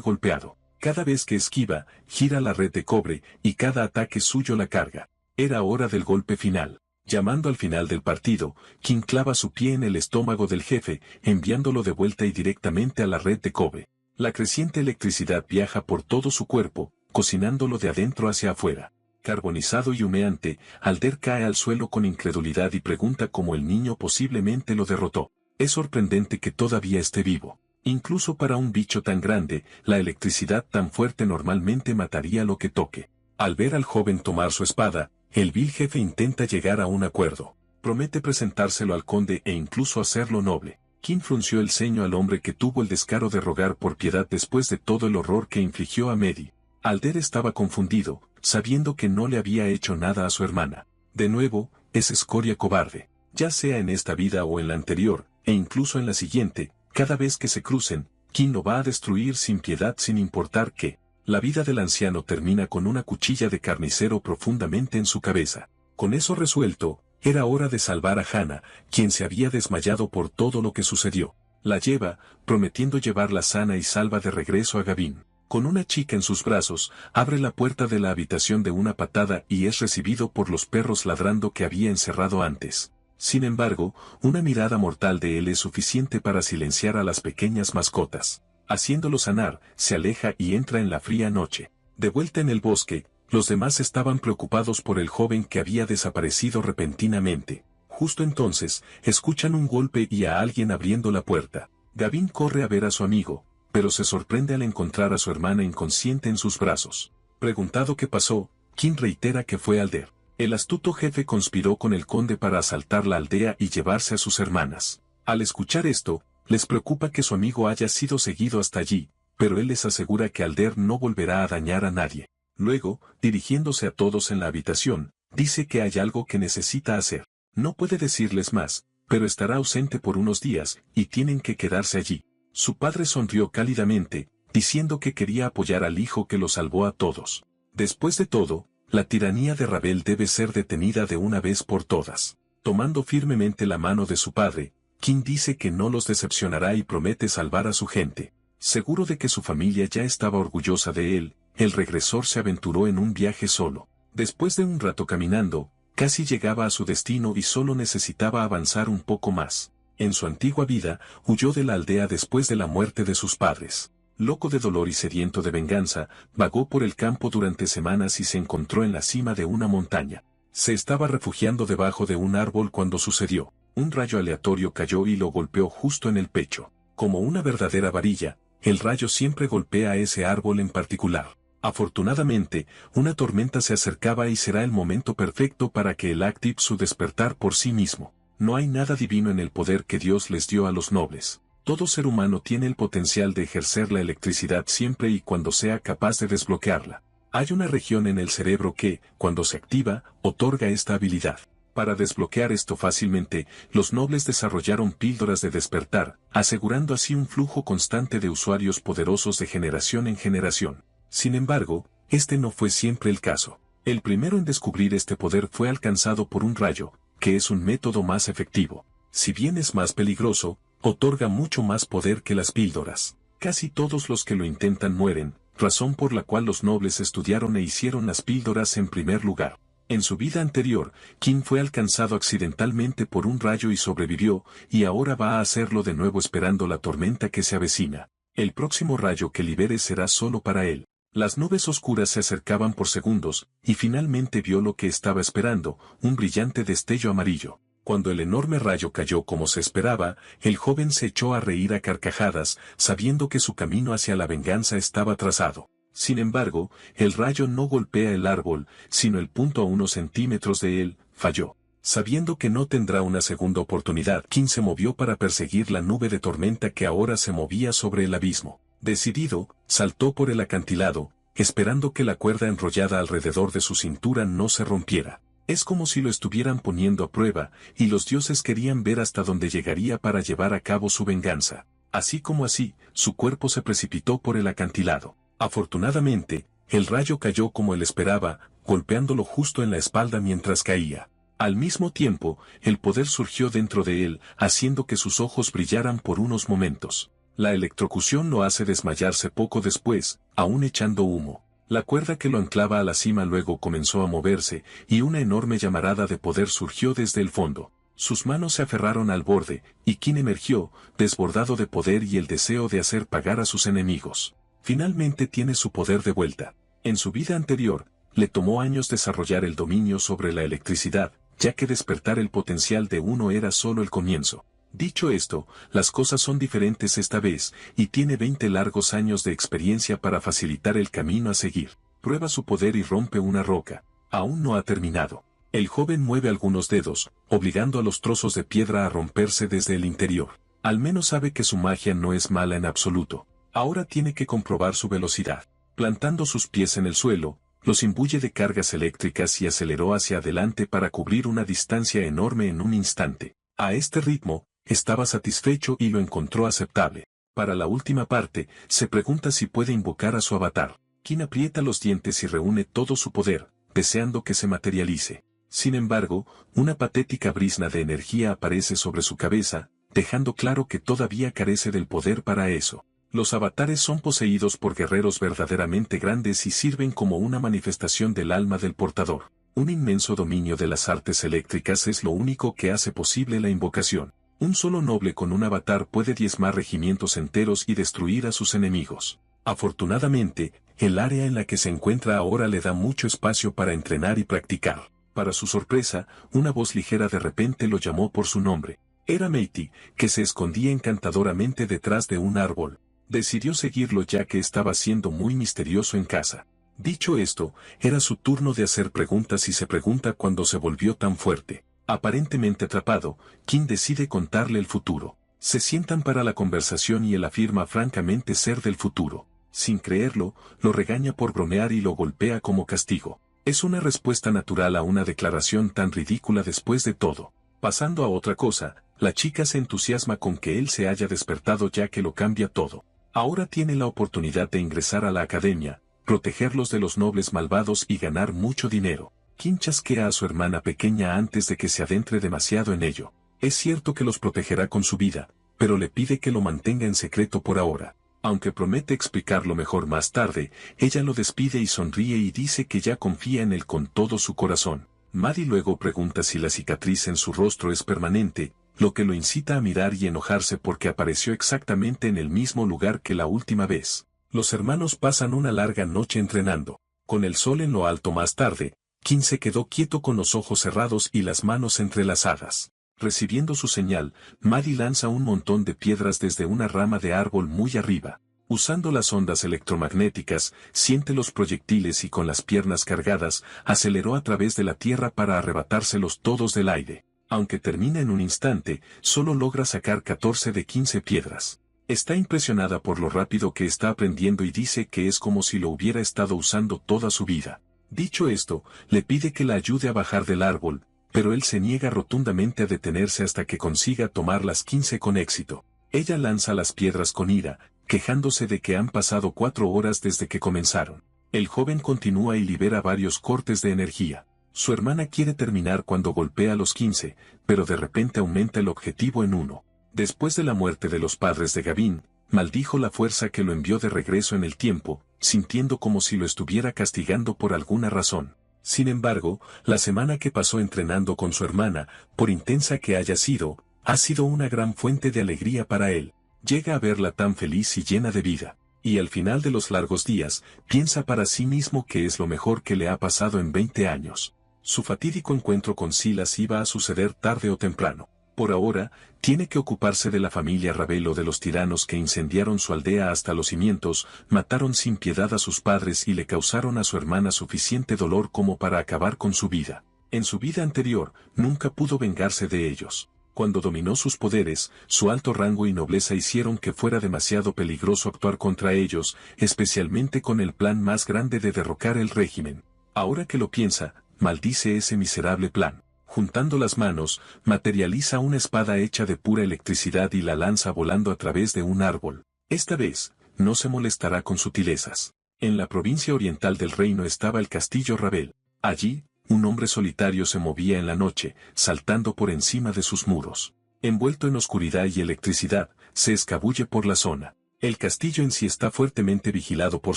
golpeado. Cada vez que esquiva, gira la red de cobre, y cada ataque suyo la carga. Era hora del golpe final. Llamando al final del partido, King clava su pie en el estómago del jefe, enviándolo de vuelta y directamente a la red de Kobe. La creciente electricidad viaja por todo su cuerpo, cocinándolo de adentro hacia afuera. Carbonizado y humeante, Alder cae al suelo con incredulidad y pregunta cómo el niño posiblemente lo derrotó. Es sorprendente que todavía esté vivo. Incluso para un bicho tan grande, la electricidad tan fuerte normalmente mataría lo que toque. Al ver al joven tomar su espada, el vil jefe intenta llegar a un acuerdo. Promete presentárselo al conde e incluso hacerlo noble. King frunció el ceño al hombre que tuvo el descaro de rogar por piedad después de todo el horror que infligió a Mehdi. Alder estaba confundido, sabiendo que no le había hecho nada a su hermana. De nuevo, es escoria cobarde. Ya sea en esta vida o en la anterior, e incluso en la siguiente, cada vez que se crucen, King lo va a destruir sin piedad sin importar qué. La vida del anciano termina con una cuchilla de carnicero profundamente en su cabeza. Con eso resuelto, era hora de salvar a Hannah, quien se había desmayado por todo lo que sucedió. La lleva, prometiendo llevarla sana y salva de regreso a Gavin. Con una chica en sus brazos, abre la puerta de la habitación de una patada y es recibido por los perros ladrando que había encerrado antes. Sin embargo, una mirada mortal de él es suficiente para silenciar a las pequeñas mascotas. Haciéndolo sanar, se aleja y entra en la fría noche. De vuelta en el bosque, los demás estaban preocupados por el joven que había desaparecido repentinamente. Justo entonces, escuchan un golpe y a alguien abriendo la puerta. Gavin corre a ver a su amigo, pero se sorprende al encontrar a su hermana inconsciente en sus brazos. Preguntado qué pasó, King reitera que fue Alder. El astuto jefe conspiró con el conde para asaltar la aldea y llevarse a sus hermanas. Al escuchar esto, les preocupa que su amigo haya sido seguido hasta allí, pero él les asegura que Alder no volverá a dañar a nadie. Luego, dirigiéndose a todos en la habitación, dice que hay algo que necesita hacer. No puede decirles más, pero estará ausente por unos días, y tienen que quedarse allí. Su padre sonrió cálidamente, diciendo que quería apoyar al hijo que lo salvó a todos. Después de todo, la tiranía de Ravel debe ser detenida de una vez por todas. Tomando firmemente la mano de su padre, King dice que no los decepcionará y promete salvar a su gente. Seguro de que su familia ya estaba orgullosa de él, el regresor se aventuró en un viaje solo. Después de un rato caminando, casi llegaba a su destino y solo necesitaba avanzar un poco más. En su antigua vida, huyó de la aldea después de la muerte de sus padres. Loco de dolor y sediento de venganza, vagó por el campo durante semanas y se encontró en la cima de una montaña. Se estaba refugiando debajo de un árbol cuando sucedió. Un rayo aleatorio cayó y lo golpeó justo en el pecho. Como una verdadera varilla, el rayo siempre golpea a ese árbol en particular. Afortunadamente, una tormenta se acercaba y será el momento perfecto para que el active su despertar por sí mismo. No hay nada divino en el poder que Dios les dio a los nobles. Todo ser humano tiene el potencial de ejercer la electricidad siempre y cuando sea capaz de desbloquearla. Hay una región en el cerebro que, cuando se activa, otorga esta habilidad. Para desbloquear esto fácilmente, los nobles desarrollaron píldoras de despertar, asegurando así un flujo constante de usuarios poderosos de generación en generación. Sin embargo, este no fue siempre el caso. El primero en descubrir este poder fue alcanzado por un rayo, que es un método más efectivo. Si bien es más peligroso, otorga mucho más poder que las píldoras. Casi todos los que lo intentan mueren, razón por la cual los nobles estudiaron e hicieron las píldoras en primer lugar. En su vida anterior, King fue alcanzado accidentalmente por un rayo y sobrevivió, y ahora va a hacerlo de nuevo esperando la tormenta que se avecina. El próximo rayo que libere será solo para él. Las nubes oscuras se acercaban por segundos, y finalmente vio lo que estaba esperando, un brillante destello amarillo. Cuando el enorme rayo cayó como se esperaba, el joven se echó a reír a carcajadas, sabiendo que su camino hacia la venganza estaba trazado. Sin embargo, el rayo no golpea el árbol, sino el punto a unos centímetros de él, falló. Sabiendo que no tendrá una segunda oportunidad, King se movió para perseguir la nube de tormenta que ahora se movía sobre el abismo. Decidido, saltó por el acantilado, esperando que la cuerda enrollada alrededor de su cintura no se rompiera. Es como si lo estuvieran poniendo a prueba, y los dioses querían ver hasta dónde llegaría para llevar a cabo su venganza. Así como así, su cuerpo se precipitó por el acantilado. Afortunadamente, el rayo cayó como él esperaba, golpeándolo justo en la espalda mientras caía. Al mismo tiempo, el poder surgió dentro de él, haciendo que sus ojos brillaran por unos momentos. La electrocución lo hace desmayarse poco después, aún echando humo. La cuerda que lo anclaba a la cima luego comenzó a moverse, y una enorme llamarada de poder surgió desde el fondo. Sus manos se aferraron al borde, y Qin emergió, desbordado de poder y el deseo de hacer pagar a sus enemigos. Finalmente tiene su poder de vuelta. En su vida anterior, le tomó años desarrollar el dominio sobre la electricidad, ya que despertar el potencial de uno era solo el comienzo. Dicho esto, las cosas son diferentes esta vez, y tiene 20 largos años de experiencia para facilitar el camino a seguir. Prueba su poder y rompe una roca. Aún no ha terminado. El joven mueve algunos dedos, obligando a los trozos de piedra a romperse desde el interior. Al menos sabe que su magia no es mala en absoluto. Ahora tiene que comprobar su velocidad. Plantando sus pies en el suelo, los imbuye de cargas eléctricas y aceleró hacia adelante para cubrir una distancia enorme en un instante. A este ritmo, estaba satisfecho y lo encontró aceptable. Para la última parte, se pregunta si puede invocar a su avatar. Qin aprieta los dientes y reúne todo su poder, deseando que se materialice. Sin embargo, una patética brizna de energía aparece sobre su cabeza, dejando claro que todavía carece del poder para eso. Los avatares son poseídos por guerreros verdaderamente grandes y sirven como una manifestación del alma del portador. Un inmenso dominio de las artes eléctricas es lo único que hace posible la invocación. Un solo noble con un avatar puede diezmar regimientos enteros y destruir a sus enemigos. Afortunadamente, el área en la que se encuentra ahora le da mucho espacio para entrenar y practicar. Para su sorpresa, una voz ligera de repente lo llamó por su nombre. Era Meiti, que se escondía encantadoramente detrás de un árbol. Decidió seguirlo ya que estaba siendo muy misterioso en casa. Dicho esto, era su turno de hacer preguntas y se pregunta cuándo se volvió tan fuerte. Aparentemente atrapado, Qin decide contarle el futuro. Se sientan para la conversación y él afirma francamente ser del futuro. Sin creerlo, lo regaña por bromear y lo golpea como castigo. Es una respuesta natural a una declaración tan ridícula después de todo. Pasando a otra cosa, la chica se entusiasma con que él se haya despertado ya que lo cambia todo. Ahora tiene la oportunidad de ingresar a la academia, protegerlos de los nobles malvados y ganar mucho dinero. Qin chasquea a su hermana pequeña antes de que se adentre demasiado en ello. Es cierto que los protegerá con su vida, pero le pide que lo mantenga en secreto por ahora. Aunque promete explicarlo mejor más tarde, ella lo despide y sonríe y dice que ya confía en él con todo su corazón. Maddie luego pregunta si la cicatriz en su rostro es permanente, lo que lo incita a mirar y enojarse porque apareció exactamente en el mismo lugar que la última vez. Los hermanos pasan una larga noche entrenando. Con el sol en lo alto más tarde, Qin se quedó quieto con los ojos cerrados y las manos entrelazadas. Recibiendo su señal, Maddie lanza un montón de piedras desde una rama de árbol muy arriba. Usando las ondas electromagnéticas, siente los proyectiles y con las piernas cargadas, aceleró a través de la tierra para arrebatárselos todos del aire. Aunque termina en un instante, solo logra sacar 14 de 15 piedras. Está impresionada por lo rápido que está aprendiendo y dice que es como si lo hubiera estado usando toda su vida. Dicho esto, le pide que la ayude a bajar del árbol, pero él se niega rotundamente a detenerse hasta que consiga tomar las 15 con éxito. Ella lanza las piedras con ira, quejándose de que han pasado 4 horas desde que comenzaron. El joven continúa y libera varios cortes de energía. Su hermana quiere terminar cuando golpea los 15, pero de repente aumenta el objetivo en 1. Después de la muerte de los padres de Gavin, maldijo la fuerza que lo envió de regreso en el tiempo, sintiendo como si lo estuviera castigando por alguna razón. Sin embargo, la semana que pasó entrenando con su hermana, por intensa que haya sido, ha sido una gran fuente de alegría para él. Llega a verla tan feliz y llena de vida. Y al final de los largos días, piensa para sí mismo que es lo mejor que le ha pasado en 20 años. Su fatídico encuentro con Silas iba a suceder tarde o temprano. Por ahora, tiene que ocuparse de la familia Ravel o de los tiranos que incendiaron su aldea hasta los cimientos, mataron sin piedad a sus padres y le causaron a su hermana suficiente dolor como para acabar con su vida. En su vida anterior, nunca pudo vengarse de ellos. Cuando dominó sus poderes, su alto rango y nobleza hicieron que fuera demasiado peligroso actuar contra ellos, especialmente con el plan más grande de derrocar el régimen. Ahora que lo piensa, maldice ese miserable plan. Juntando las manos, materializa una espada hecha de pura electricidad y la lanza volando a través de un árbol. Esta vez, no se molestará con sutilezas. En la provincia oriental del reino estaba el castillo Ravel. Allí, un hombre solitario se movía en la noche, saltando por encima de sus muros. Envuelto en oscuridad y electricidad, se escabulle por la zona. El castillo en sí está fuertemente vigilado por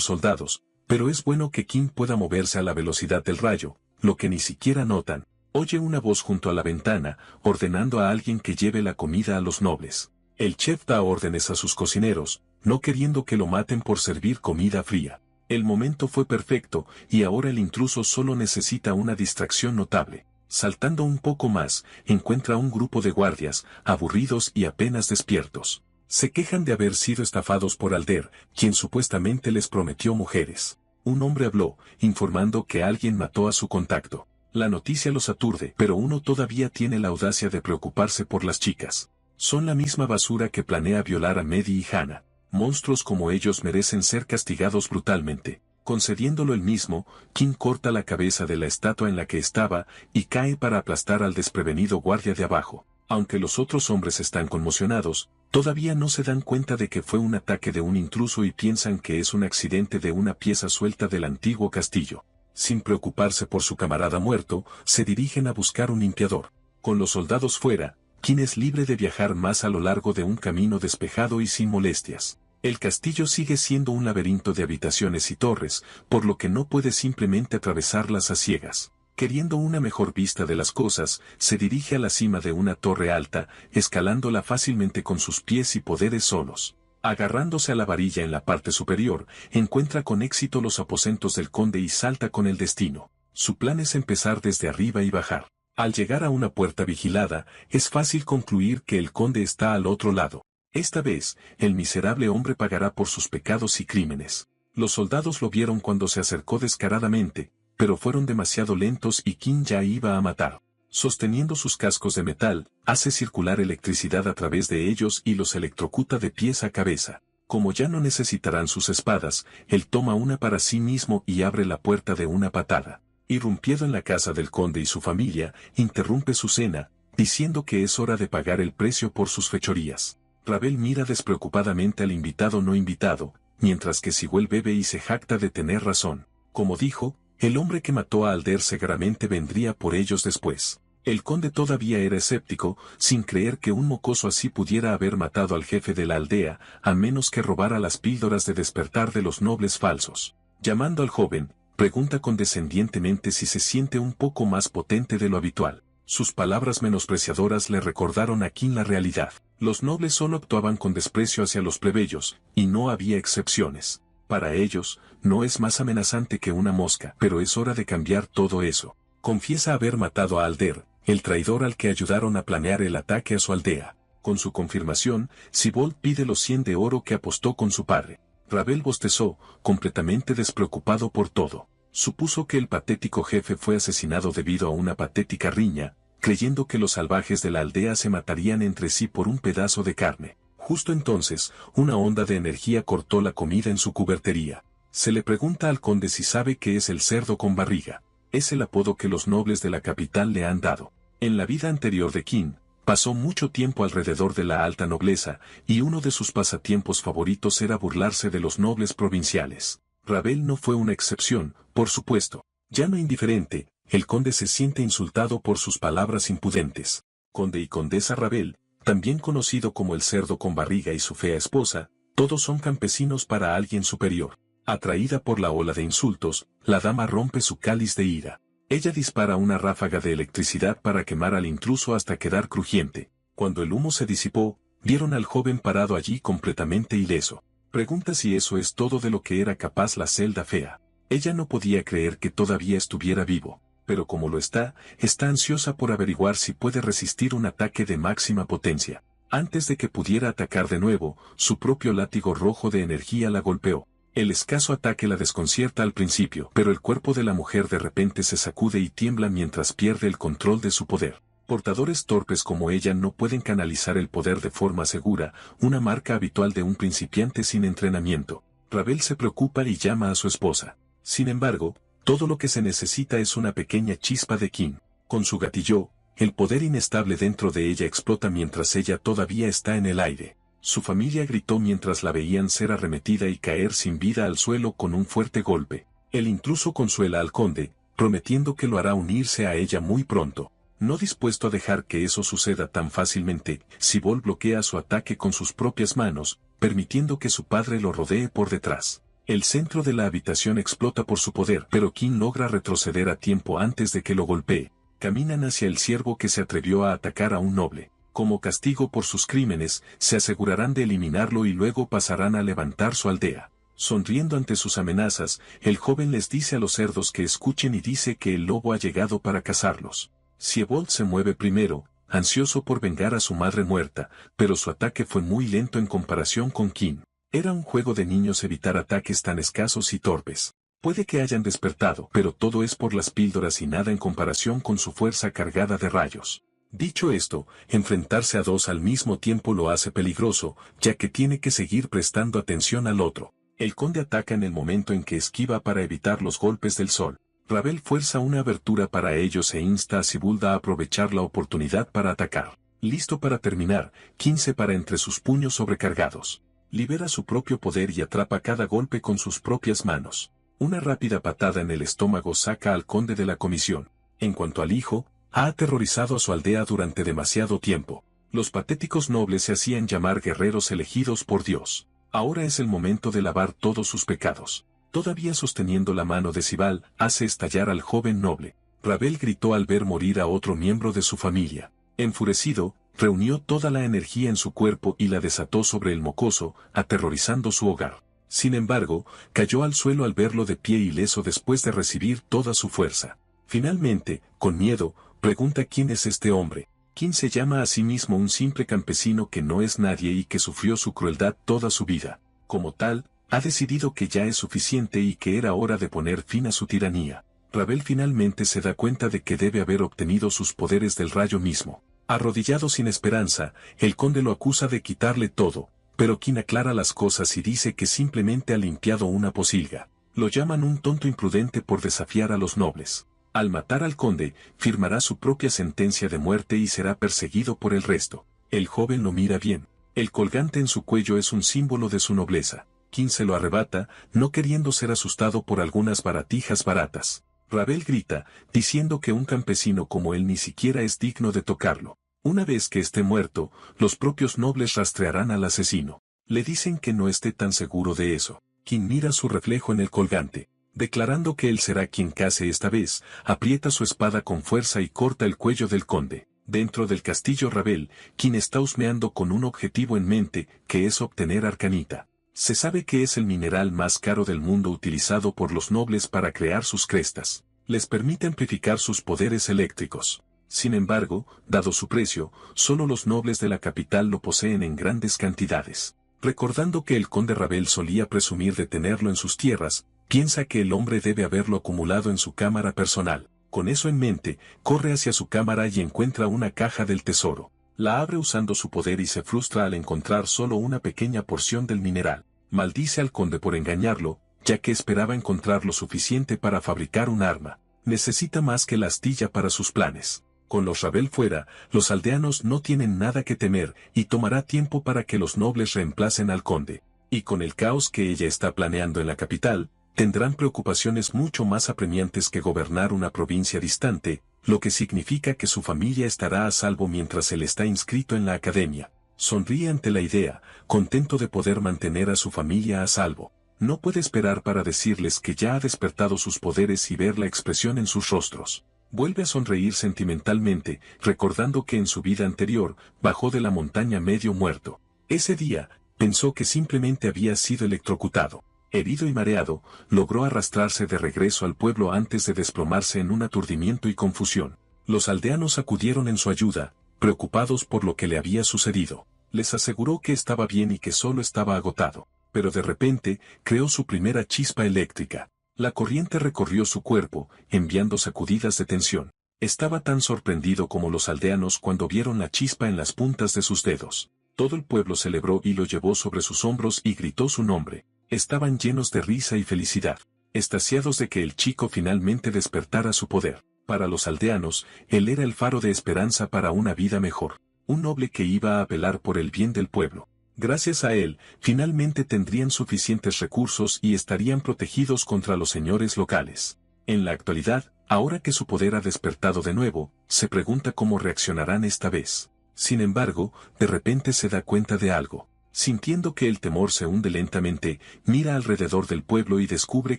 soldados, pero es bueno que Kim pueda moverse a la velocidad del rayo, lo que ni siquiera notan. Oye una voz junto a la ventana, ordenando a alguien que lleve la comida a los nobles. El chef da órdenes a sus cocineros, no queriendo que lo maten por servir comida fría. El momento fue perfecto, y ahora el intruso solo necesita una distracción notable. Saltando un poco más, encuentra un grupo de guardias, aburridos y apenas despiertos. Se quejan de haber sido estafados por Alder, quien supuestamente les prometió mujeres. Un hombre habló, informando que alguien mató a su contacto. La noticia los aturde, pero uno todavía tiene la audacia de preocuparse por las chicas. Son la misma basura que planea violar a Mehdi y Hannah. Monstruos como ellos merecen ser castigados brutalmente. Concediéndolo él mismo, Kim corta la cabeza de la estatua en la que estaba y cae para aplastar al desprevenido guardia de abajo. Aunque los otros hombres están conmocionados, todavía no se dan cuenta de que fue un ataque de un intruso y piensan que es un accidente de una pieza suelta del antiguo castillo. Sin preocuparse por su camarada muerto, se dirigen a buscar un limpiador. Con los soldados fuera, Kim es libre de viajar más a lo largo de un camino despejado y sin molestias. El castillo sigue siendo un laberinto de habitaciones y torres, por lo que no puede simplemente atravesarlas a ciegas. Queriendo una mejor vista de las cosas, se dirige a la cima de una torre alta, escalándola fácilmente con sus pies y poderes solos. Agarrándose a la varilla en la parte superior, encuentra con éxito los aposentos del conde y salta con el destino. Su plan es empezar desde arriba y bajar. Al llegar a una puerta vigilada, es fácil concluir que el conde está al otro lado. Esta vez, el miserable hombre pagará por sus pecados y crímenes. Los soldados lo vieron cuando se acercó descaradamente, pero fueron demasiado lentos y Kim ya iba a matar. Sosteniendo sus cascos de metal, hace circular electricidad a través de ellos y los electrocuta de pies a cabeza. Como ya no necesitarán sus espadas, él toma una para sí mismo y abre la puerta de una patada. Irrumpiendo en la casa del conde y su familia, interrumpe su cena, diciendo que es hora de pagar el precio por sus fechorías. Ravel mira despreocupadamente al invitado no invitado, mientras que Siguel bebe y se jacta de tener razón. Como dijo, el hombre que mató a Alder seguramente vendría por ellos después. El conde todavía era escéptico, sin creer que un mocoso así pudiera haber matado al jefe de la aldea, a menos que robara las píldoras de despertar de los nobles falsos. Llamando al joven, pregunta condescendientemente si se siente un poco más potente de lo habitual. Sus palabras menospreciadoras le recordaron a Kim la realidad. Los nobles solo actuaban con desprecio hacia los plebeyos, y no había excepciones. Para ellos, no es más amenazante que una mosca, pero es hora de cambiar todo eso. Confiesa haber matado a Alder, el traidor al que ayudaron a planear el ataque a su aldea. Con su confirmación, Sibold pide los 100 de oro que apostó con su padre. Ravel bostezó, completamente despreocupado por todo. Supuso que el patético jefe fue asesinado debido a una patética riña, creyendo que los salvajes de la aldea se matarían entre sí por un pedazo de carne. Justo entonces, una onda de energía cortó la comida en su cubertería. Se le pregunta al conde si sabe qué es el cerdo con barriga. Es el apodo que los nobles de la capital le han dado. En la vida anterior de Kim, pasó mucho tiempo alrededor de la alta nobleza, y uno de sus pasatiempos favoritos era burlarse de los nobles provinciales. Ravel no fue una excepción, por supuesto. Ya no indiferente, el conde se siente insultado por sus palabras impudentes. Conde y condesa Ravel, también conocido como el cerdo con barriga y su fea esposa, todos son campesinos para alguien superior. Atraída por la ola de insultos, la dama rompe su cáliz de ira. Ella dispara una ráfaga de electricidad para quemar al intruso hasta quedar crujiente. Cuando el humo se disipó, vieron al joven parado allí completamente ileso. Pregunta si eso es todo de lo que era capaz la celda fea. Ella no podía creer que todavía estuviera vivo, pero como lo está ansiosa por averiguar si puede resistir un ataque de máxima potencia. Antes de que pudiera atacar de nuevo, su propio látigo rojo de energía la golpeó. El escaso ataque la desconcierta al principio, pero el cuerpo de la mujer de repente se sacude y tiembla mientras pierde el control de su poder. Portadores torpes como ella no pueden canalizar el poder de forma segura, una marca habitual de un principiante sin entrenamiento. Ravel se preocupa y llama a su esposa. Sin embargo, todo lo que se necesita es una pequeña chispa de Kim. Con su gatillo, el poder inestable dentro de ella explota mientras ella todavía está en el aire. Su familia gritó mientras la veían ser arremetida y caer sin vida al suelo con un fuerte golpe. El intruso consuela al conde, prometiendo que lo hará unirse a ella muy pronto. No dispuesto a dejar que eso suceda tan fácilmente, Sibold bloquea su ataque con sus propias manos, permitiendo que su padre lo rodee por detrás. El centro de la habitación explota por su poder, pero Kim logra retroceder a tiempo antes de que lo golpee. Caminan hacia el ciervo que se atrevió a atacar a un noble. Como castigo por sus crímenes, se asegurarán de eliminarlo y luego pasarán a levantar su aldea. Sonriendo ante sus amenazas, el joven les dice a los cerdos que escuchen y dice que el lobo ha llegado para cazarlos. Siebold se mueve primero, ansioso por vengar a su madre muerta, pero su ataque fue muy lento en comparación con Kim. Era un juego de niños evitar ataques tan escasos y torpes. Puede que hayan despertado, pero todo es por las píldoras y nada en comparación con su fuerza cargada de rayos. Dicho esto, enfrentarse a dos al mismo tiempo lo hace peligroso, ya que tiene que seguir prestando atención al otro. El conde ataca en el momento en que esquiva para evitar los golpes del sol. Ravel fuerza una abertura para ellos e insta a Siebold a aprovechar la oportunidad para atacar. Listo para terminar, 15 para entre sus puños sobrecargados. Libera su propio poder y atrapa cada golpe con sus propias manos. Una rápida patada en el estómago saca al conde de la comisión. En cuanto al hijo, ha aterrorizado a su aldea durante demasiado tiempo. Los patéticos nobles se hacían llamar guerreros elegidos por Dios. Ahora es el momento de lavar todos sus pecados. Todavía sosteniendo la mano de Sibal, hace estallar al joven noble. Ravel gritó al ver morir a otro miembro de su familia. Enfurecido, reunió toda la energía en su cuerpo y la desató sobre el mocoso, aterrorizando su hogar. Sin embargo, cayó al suelo al verlo de pie ileso después de recibir toda su fuerza. Finalmente, con miedo, pregunta quién es este hombre. Kim se llama a sí mismo un simple campesino que no es nadie y que sufrió su crueldad toda su vida. Como tal, ha decidido que ya es suficiente y que era hora de poner fin a su tiranía. Ravel finalmente se da cuenta de que debe haber obtenido sus poderes del rayo mismo. Arrodillado sin esperanza, el conde lo acusa de quitarle todo, pero Kim aclara las cosas y dice que simplemente ha limpiado una posilga. Lo llaman un tonto imprudente por desafiar a los nobles. Al matar al conde, firmará su propia sentencia de muerte y será perseguido por el resto. El joven lo mira bien. El colgante en su cuello es un símbolo de su nobleza. Kim se lo arrebata, no queriendo ser asustado por algunas baratijas baratas. Ravel grita, diciendo que un campesino como él ni siquiera es digno de tocarlo. Una vez que esté muerto, los propios nobles rastrearán al asesino. Le dicen que no esté tan seguro de eso. Kim mira su reflejo en el colgante. Declarando que él será quien case esta vez, aprieta su espada con fuerza y corta el cuello del conde. Dentro del castillo Ravel, Kim está husmeando con un objetivo en mente, que es obtener arcanita. Se sabe que es el mineral más caro del mundo utilizado por los nobles para crear sus crestas. Les permite amplificar sus poderes eléctricos. Sin embargo, dado su precio, solo los nobles de la capital lo poseen en grandes cantidades. Recordando que el conde Ravel solía presumir de tenerlo en sus tierras, piensa que el hombre debe haberlo acumulado en su cámara personal. Con eso en mente, corre hacia su cámara y encuentra una caja del tesoro. La abre usando su poder y se frustra al encontrar solo una pequeña porción del mineral. Maldice al conde por engañarlo, ya que esperaba encontrar lo suficiente para fabricar un arma. Necesita más que la astilla para sus planes. Con los Ravel fuera, los aldeanos no tienen nada que temer, y tomará tiempo para que los nobles reemplacen al conde. Y con el caos que ella está planeando en la capital, tendrán preocupaciones mucho más apremiantes que gobernar una provincia distante, lo que significa que su familia estará a salvo mientras él está inscrito en la academia. Sonríe ante la idea, contento de poder mantener a su familia a salvo. No puede esperar para decirles que ya ha despertado sus poderes y ver la expresión en sus rostros. Vuelve a sonreír sentimentalmente, recordando que en su vida anterior, bajó de la montaña medio muerto. Ese día, pensó que simplemente había sido electrocutado. Herido y mareado, logró arrastrarse de regreso al pueblo antes de desplomarse en un aturdimiento y confusión. Los aldeanos acudieron en su ayuda, preocupados por lo que le había sucedido. Les aseguró que estaba bien y que solo estaba agotado. Pero de repente, creó su primera chispa eléctrica. La corriente recorrió su cuerpo, enviando sacudidas de tensión. Estaba tan sorprendido como los aldeanos cuando vieron la chispa en las puntas de sus dedos. Todo el pueblo celebró y lo llevó sobre sus hombros y gritó su nombre. Estaban llenos de risa y felicidad, extasiados de que el chico finalmente despertara su poder. Para los aldeanos, él era el faro de esperanza para una vida mejor, un noble que iba a velar por el bien del pueblo. Gracias a él, finalmente tendrían suficientes recursos y estarían protegidos contra los señores locales. En la actualidad, ahora que su poder ha despertado de nuevo, se pregunta cómo reaccionarán esta vez. Sin embargo, de repente se da cuenta de algo. Sintiendo que el temor se hunde lentamente, mira alrededor del pueblo y descubre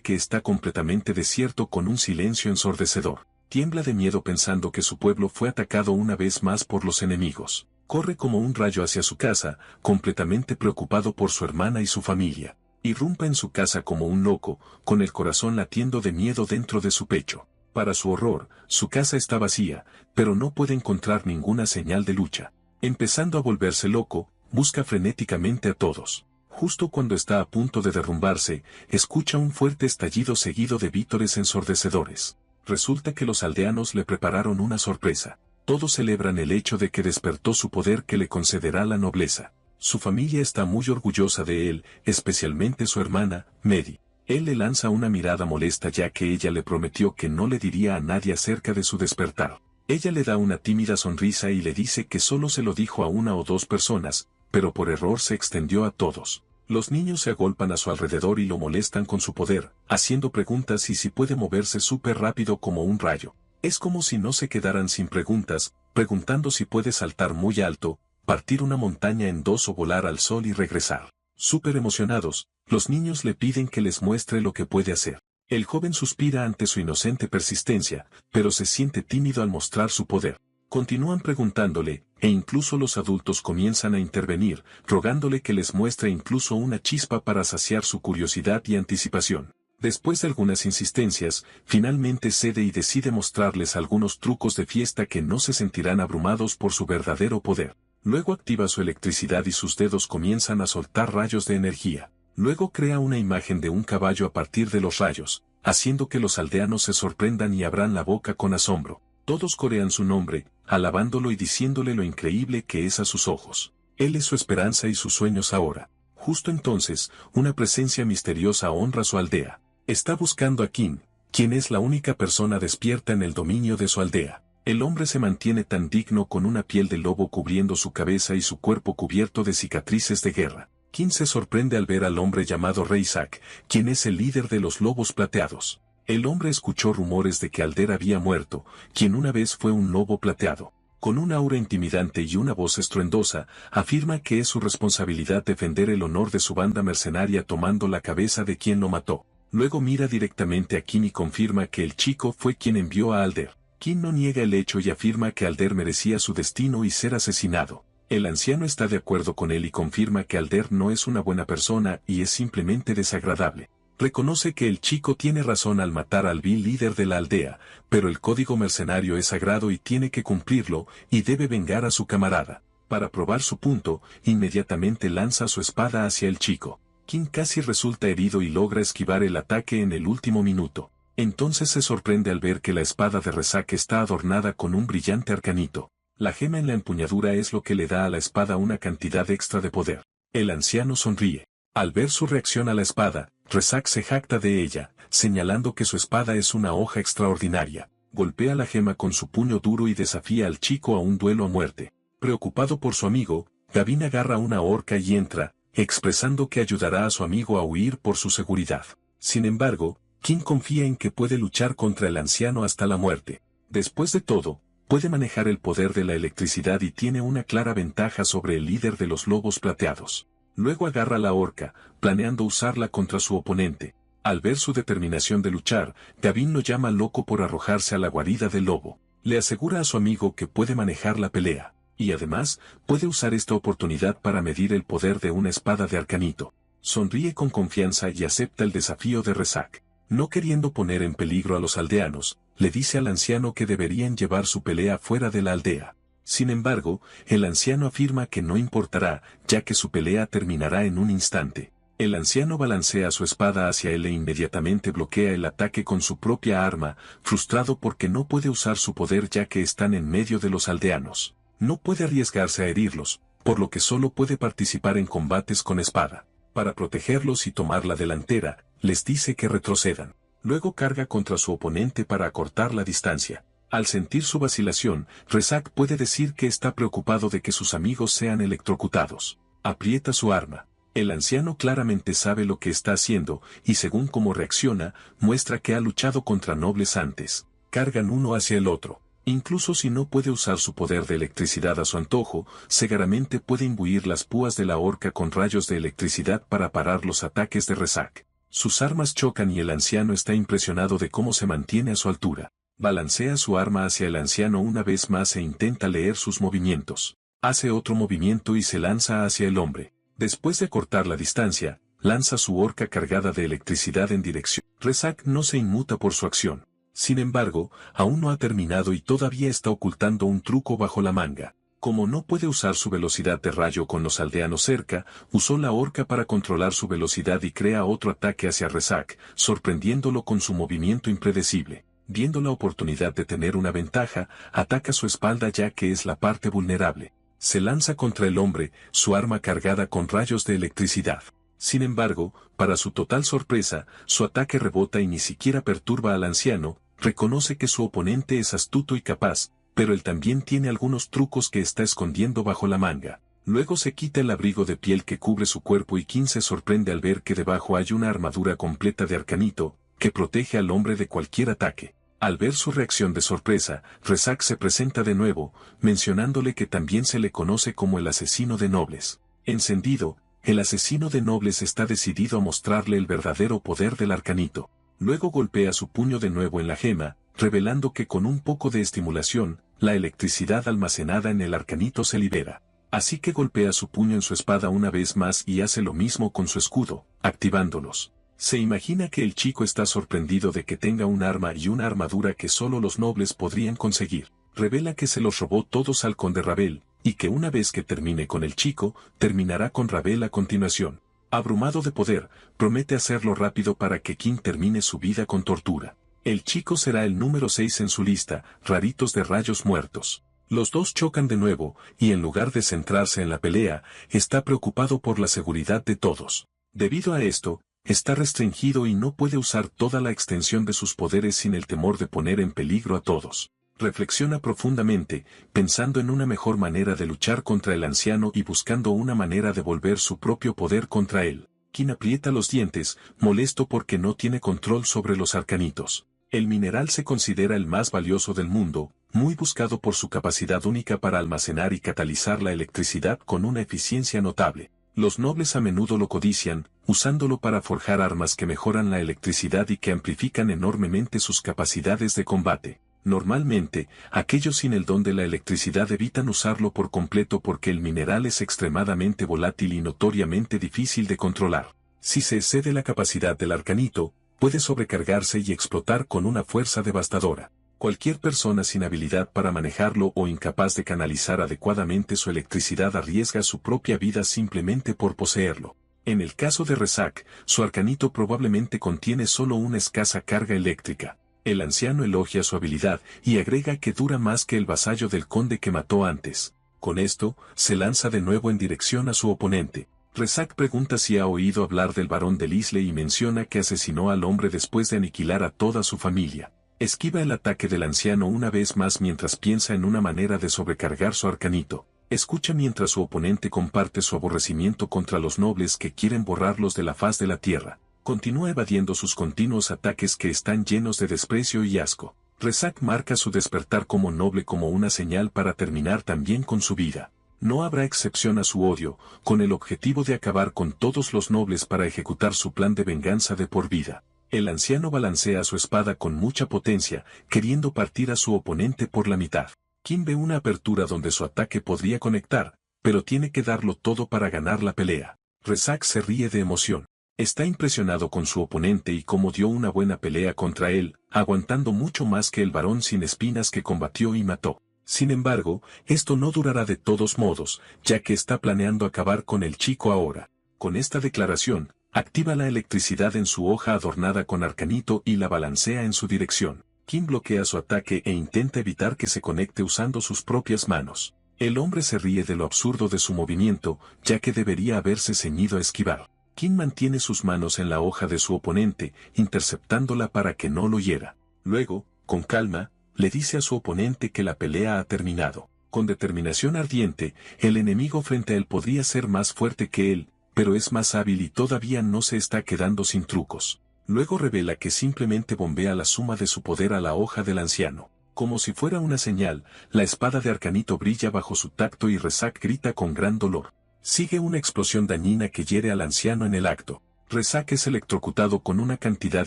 que está completamente desierto con un silencio ensordecedor. Tiembla de miedo pensando que su pueblo fue atacado una vez más por los enemigos. Corre como un rayo hacia su casa, completamente preocupado por su hermana y su familia. Irrumpe en su casa como un loco, con el corazón latiendo de miedo dentro de su pecho. Para su horror, su casa está vacía, pero no puede encontrar ninguna señal de lucha. Empezando a volverse loco, busca frenéticamente a todos. Justo cuando está a punto de derrumbarse, escucha un fuerte estallido seguido de vítores ensordecedores. Resulta que los aldeanos le prepararon una sorpresa. Todos celebran el hecho de que despertó su poder que le concederá la nobleza. Su familia está muy orgullosa de él, especialmente su hermana, Medi. Él le lanza una mirada molesta ya que ella le prometió que no le diría a nadie acerca de su despertar. Ella le da una tímida sonrisa y le dice que solo se lo dijo a una o dos personas, pero por error se extendió a todos. Los niños se agolpan a su alrededor y lo molestan con su poder, haciendo preguntas y si puede moverse súper rápido como un rayo. Es como si no se quedaran sin preguntas, preguntando si puede saltar muy alto, partir una montaña en dos o volar al sol y regresar. Súper emocionados, los niños le piden que les muestre lo que puede hacer. El joven suspira ante su inocente persistencia, pero se siente tímido al mostrar su poder. Continúan preguntándole, e incluso los adultos comienzan a intervenir, rogándole que les muestre incluso una chispa para saciar su curiosidad y anticipación. Después de algunas insistencias, finalmente cede y decide mostrarles algunos trucos de fiesta que no se sentirán abrumados por su verdadero poder. Luego activa su electricidad y sus dedos comienzan a soltar rayos de energía. Luego crea una imagen de un caballo a partir de los rayos, haciendo que los aldeanos se sorprendan y abran la boca con asombro. Todos corean su nombre, alabándolo y diciéndole lo increíble que es a sus ojos. Él es su esperanza y sus sueños ahora. Justo entonces, una presencia misteriosa honra su aldea. Está buscando a Kim, quien es la única persona despierta en el dominio de su aldea. El hombre se mantiene tan digno con una piel de lobo cubriendo su cabeza y su cuerpo cubierto de cicatrices de guerra. Kim se sorprende al ver al hombre llamado Reisak, quien es el líder de los lobos plateados. El hombre escuchó rumores de que Alder había muerto, quien una vez fue un lobo plateado. Con un aura intimidante y una voz estruendosa, afirma que es su responsabilidad defender el honor de su banda mercenaria tomando la cabeza de quien lo mató. Luego mira directamente a Kim y confirma que el chico fue quien envió a Alder. Kim no niega el hecho y afirma que Alder merecía su destino y ser asesinado. El anciano está de acuerdo con él y confirma que Alder no es una buena persona y es simplemente desagradable. Reconoce que el chico tiene razón al matar al vil líder de la aldea, pero el código mercenario es sagrado y tiene que cumplirlo, y debe vengar a su camarada. Para probar su punto, inmediatamente lanza su espada hacia el chico. Kim casi resulta herido y logra esquivar el ataque en el último minuto. Entonces se sorprende al ver que la espada de Resak está adornada con un brillante arcanito. La gema en la empuñadura es lo que le da a la espada una cantidad extra de poder. El anciano sonríe. Al ver su reacción a la espada, Resak se jacta de ella, señalando que su espada es una hoja extraordinaria. Golpea la gema con su puño duro y desafía al chico a un duelo a muerte. Preocupado por su amigo, Gavin agarra una horca y entra, expresando que ayudará a su amigo a huir por su seguridad. Sin embargo, Kim confía en que puede luchar contra el anciano hasta la muerte. Después de todo, puede manejar el poder de la electricidad y tiene una clara ventaja sobre el líder de los lobos plateados. Luego agarra la horca, planeando usarla contra su oponente. Al ver su determinación de luchar, Gavin lo llama loco por arrojarse a la guarida del lobo. Le asegura a su amigo que puede manejar la pelea, y además, puede usar esta oportunidad para medir el poder de una espada de arcanito. Sonríe con confianza y acepta el desafío de Resak. No queriendo poner en peligro a los aldeanos, le dice al anciano que deberían llevar su pelea fuera de la aldea. Sin embargo, el anciano afirma que no importará, ya que su pelea terminará en un instante. El anciano balancea su espada hacia él e inmediatamente bloquea el ataque con su propia arma, frustrado porque no puede usar su poder ya que están en medio de los aldeanos. No puede arriesgarse a herirlos, por lo que solo puede participar en combates con espada. Para protegerlos y tomar la delantera, les dice que retrocedan. Luego carga contra su oponente para acortar la distancia. Al sentir su vacilación, Resak puede decir que está preocupado de que sus amigos sean electrocutados. Aprieta su arma. El anciano claramente sabe lo que está haciendo, y según cómo reacciona, muestra que ha luchado contra nobles antes. Cargan uno hacia el otro. Incluso si no puede usar su poder de electricidad a su antojo, Segaramente puede imbuir las púas de la horca con rayos de electricidad para parar los ataques de Rezac. Sus armas chocan y el anciano está impresionado de cómo se mantiene a su altura. Balancea su arma hacia el anciano una vez más e intenta leer sus movimientos. Hace otro movimiento y se lanza hacia el hombre. Después de cortar la distancia, lanza su horca cargada de electricidad en dirección. Rezac no se inmuta por su acción. Sin embargo, aún no ha terminado y todavía está ocultando un truco bajo la manga. Como no puede usar su velocidad de rayo con los aldeanos cerca, usó la horca para controlar su velocidad y crea otro ataque hacia Rezac, sorprendiéndolo con su movimiento impredecible. Viendo la oportunidad de tener una ventaja, ataca su espalda ya que es la parte vulnerable. Se lanza contra el hombre, su arma cargada con rayos de electricidad. Sin embargo, para su total sorpresa, su ataque rebota y ni siquiera perturba al anciano. Reconoce que su oponente es astuto y capaz, pero él también tiene algunos trucos que está escondiendo bajo la manga. Luego se quita el abrigo de piel que cubre su cuerpo y King se sorprende al ver que debajo hay una armadura completa de arcanito, que protege al hombre de cualquier ataque. Al ver su reacción de sorpresa, Rezac se presenta de nuevo, mencionándole que también se le conoce como el asesino de nobles. Encendido, el asesino de nobles está decidido a mostrarle el verdadero poder del arcanito. Luego golpea su puño de nuevo en la gema, revelando que con un poco de estimulación, la electricidad almacenada en el arcanito se libera. Así que golpea su puño en su espada una vez más y hace lo mismo con su escudo, activándolos. Se imagina que el chico está sorprendido de que tenga un arma y una armadura que solo los nobles podrían conseguir. Revela que se los robó todos al conde Ravel, y que una vez que termine con el chico, terminará con Ravel a continuación. Abrumado de poder, promete hacerlo rápido para que King termine su vida con tortura. El chico será el número 6 en su lista, raritos de rayos muertos. Los dos chocan de nuevo, y en lugar de centrarse en la pelea, está preocupado por la seguridad de todos. Debido a esto, está restringido y no puede usar toda la extensión de sus poderes sin el temor de poner en peligro a todos. Reflexiona profundamente, pensando en una mejor manera de luchar contra el anciano y buscando una manera de volver su propio poder contra él. King aprieta los dientes, molesto porque no tiene control sobre los arcanitos. El mineral se considera el más valioso del mundo, muy buscado por su capacidad única para almacenar y catalizar la electricidad con una eficiencia notable. Los nobles a menudo lo codician, usándolo para forjar armas que mejoran la electricidad y que amplifican enormemente sus capacidades de combate. Normalmente, aquellos sin el don de la electricidad evitan usarlo por completo porque el mineral es extremadamente volátil y notoriamente difícil de controlar. Si se excede la capacidad del arcanito, puede sobrecargarse y explotar con una fuerza devastadora. Cualquier persona sin habilidad para manejarlo o incapaz de canalizar adecuadamente su electricidad arriesga su propia vida simplemente por poseerlo. En el caso de Rezac, su arcanito probablemente contiene solo una escasa carga eléctrica. El anciano elogia su habilidad y agrega que dura más que el vasallo del conde que mató antes. Con esto, se lanza de nuevo en dirección a su oponente. Rezac pregunta si ha oído hablar del barón de Lisle y menciona que asesinó al hombre después de aniquilar a toda su familia. Esquiva el ataque del anciano una vez más mientras piensa en una manera de sobrecargar su arcanito. Escucha mientras su oponente comparte su aborrecimiento contra los nobles que quieren borrarlos de la faz de la tierra. Continúa evadiendo sus continuos ataques que están llenos de desprecio y asco. Rezac marca su despertar como noble como una señal para terminar también con su vida. No habrá excepción a su odio, con el objetivo de acabar con todos los nobles para ejecutar su plan de venganza de por vida. El anciano balancea su espada con mucha potencia, queriendo partir a su oponente por la mitad. King ve una apertura donde su ataque podría conectar, pero tiene que darlo todo para ganar la pelea. Rezac se ríe de emoción. Está impresionado con su oponente y cómo dio una buena pelea contra él, aguantando mucho más que el varón sin espinas que combatió y mató. Sin embargo, esto no durará de todos modos, ya que está planeando acabar con el chico ahora. Con esta declaración, activa la electricidad en su hoja adornada con arcanito y la balancea en su dirección. King bloquea su ataque e intenta evitar que se conecte usando sus propias manos. El hombre se ríe de lo absurdo de su movimiento, ya que debería haberse ceñido a esquivar. King mantiene sus manos en la hoja de su oponente, interceptándola para que no lo hiera. Luego, con calma, le dice a su oponente que la pelea ha terminado. Con determinación ardiente, el enemigo frente a él podría ser más fuerte que él, pero es más hábil y todavía no se está quedando sin trucos. Luego revela que simplemente bombea la suma de su poder a la hoja del anciano. Como si fuera una señal, la espada de Arcanito brilla bajo su tacto y Rezac grita con gran dolor. Sigue una explosión dañina que hiere al anciano en el acto. Rezac es electrocutado con una cantidad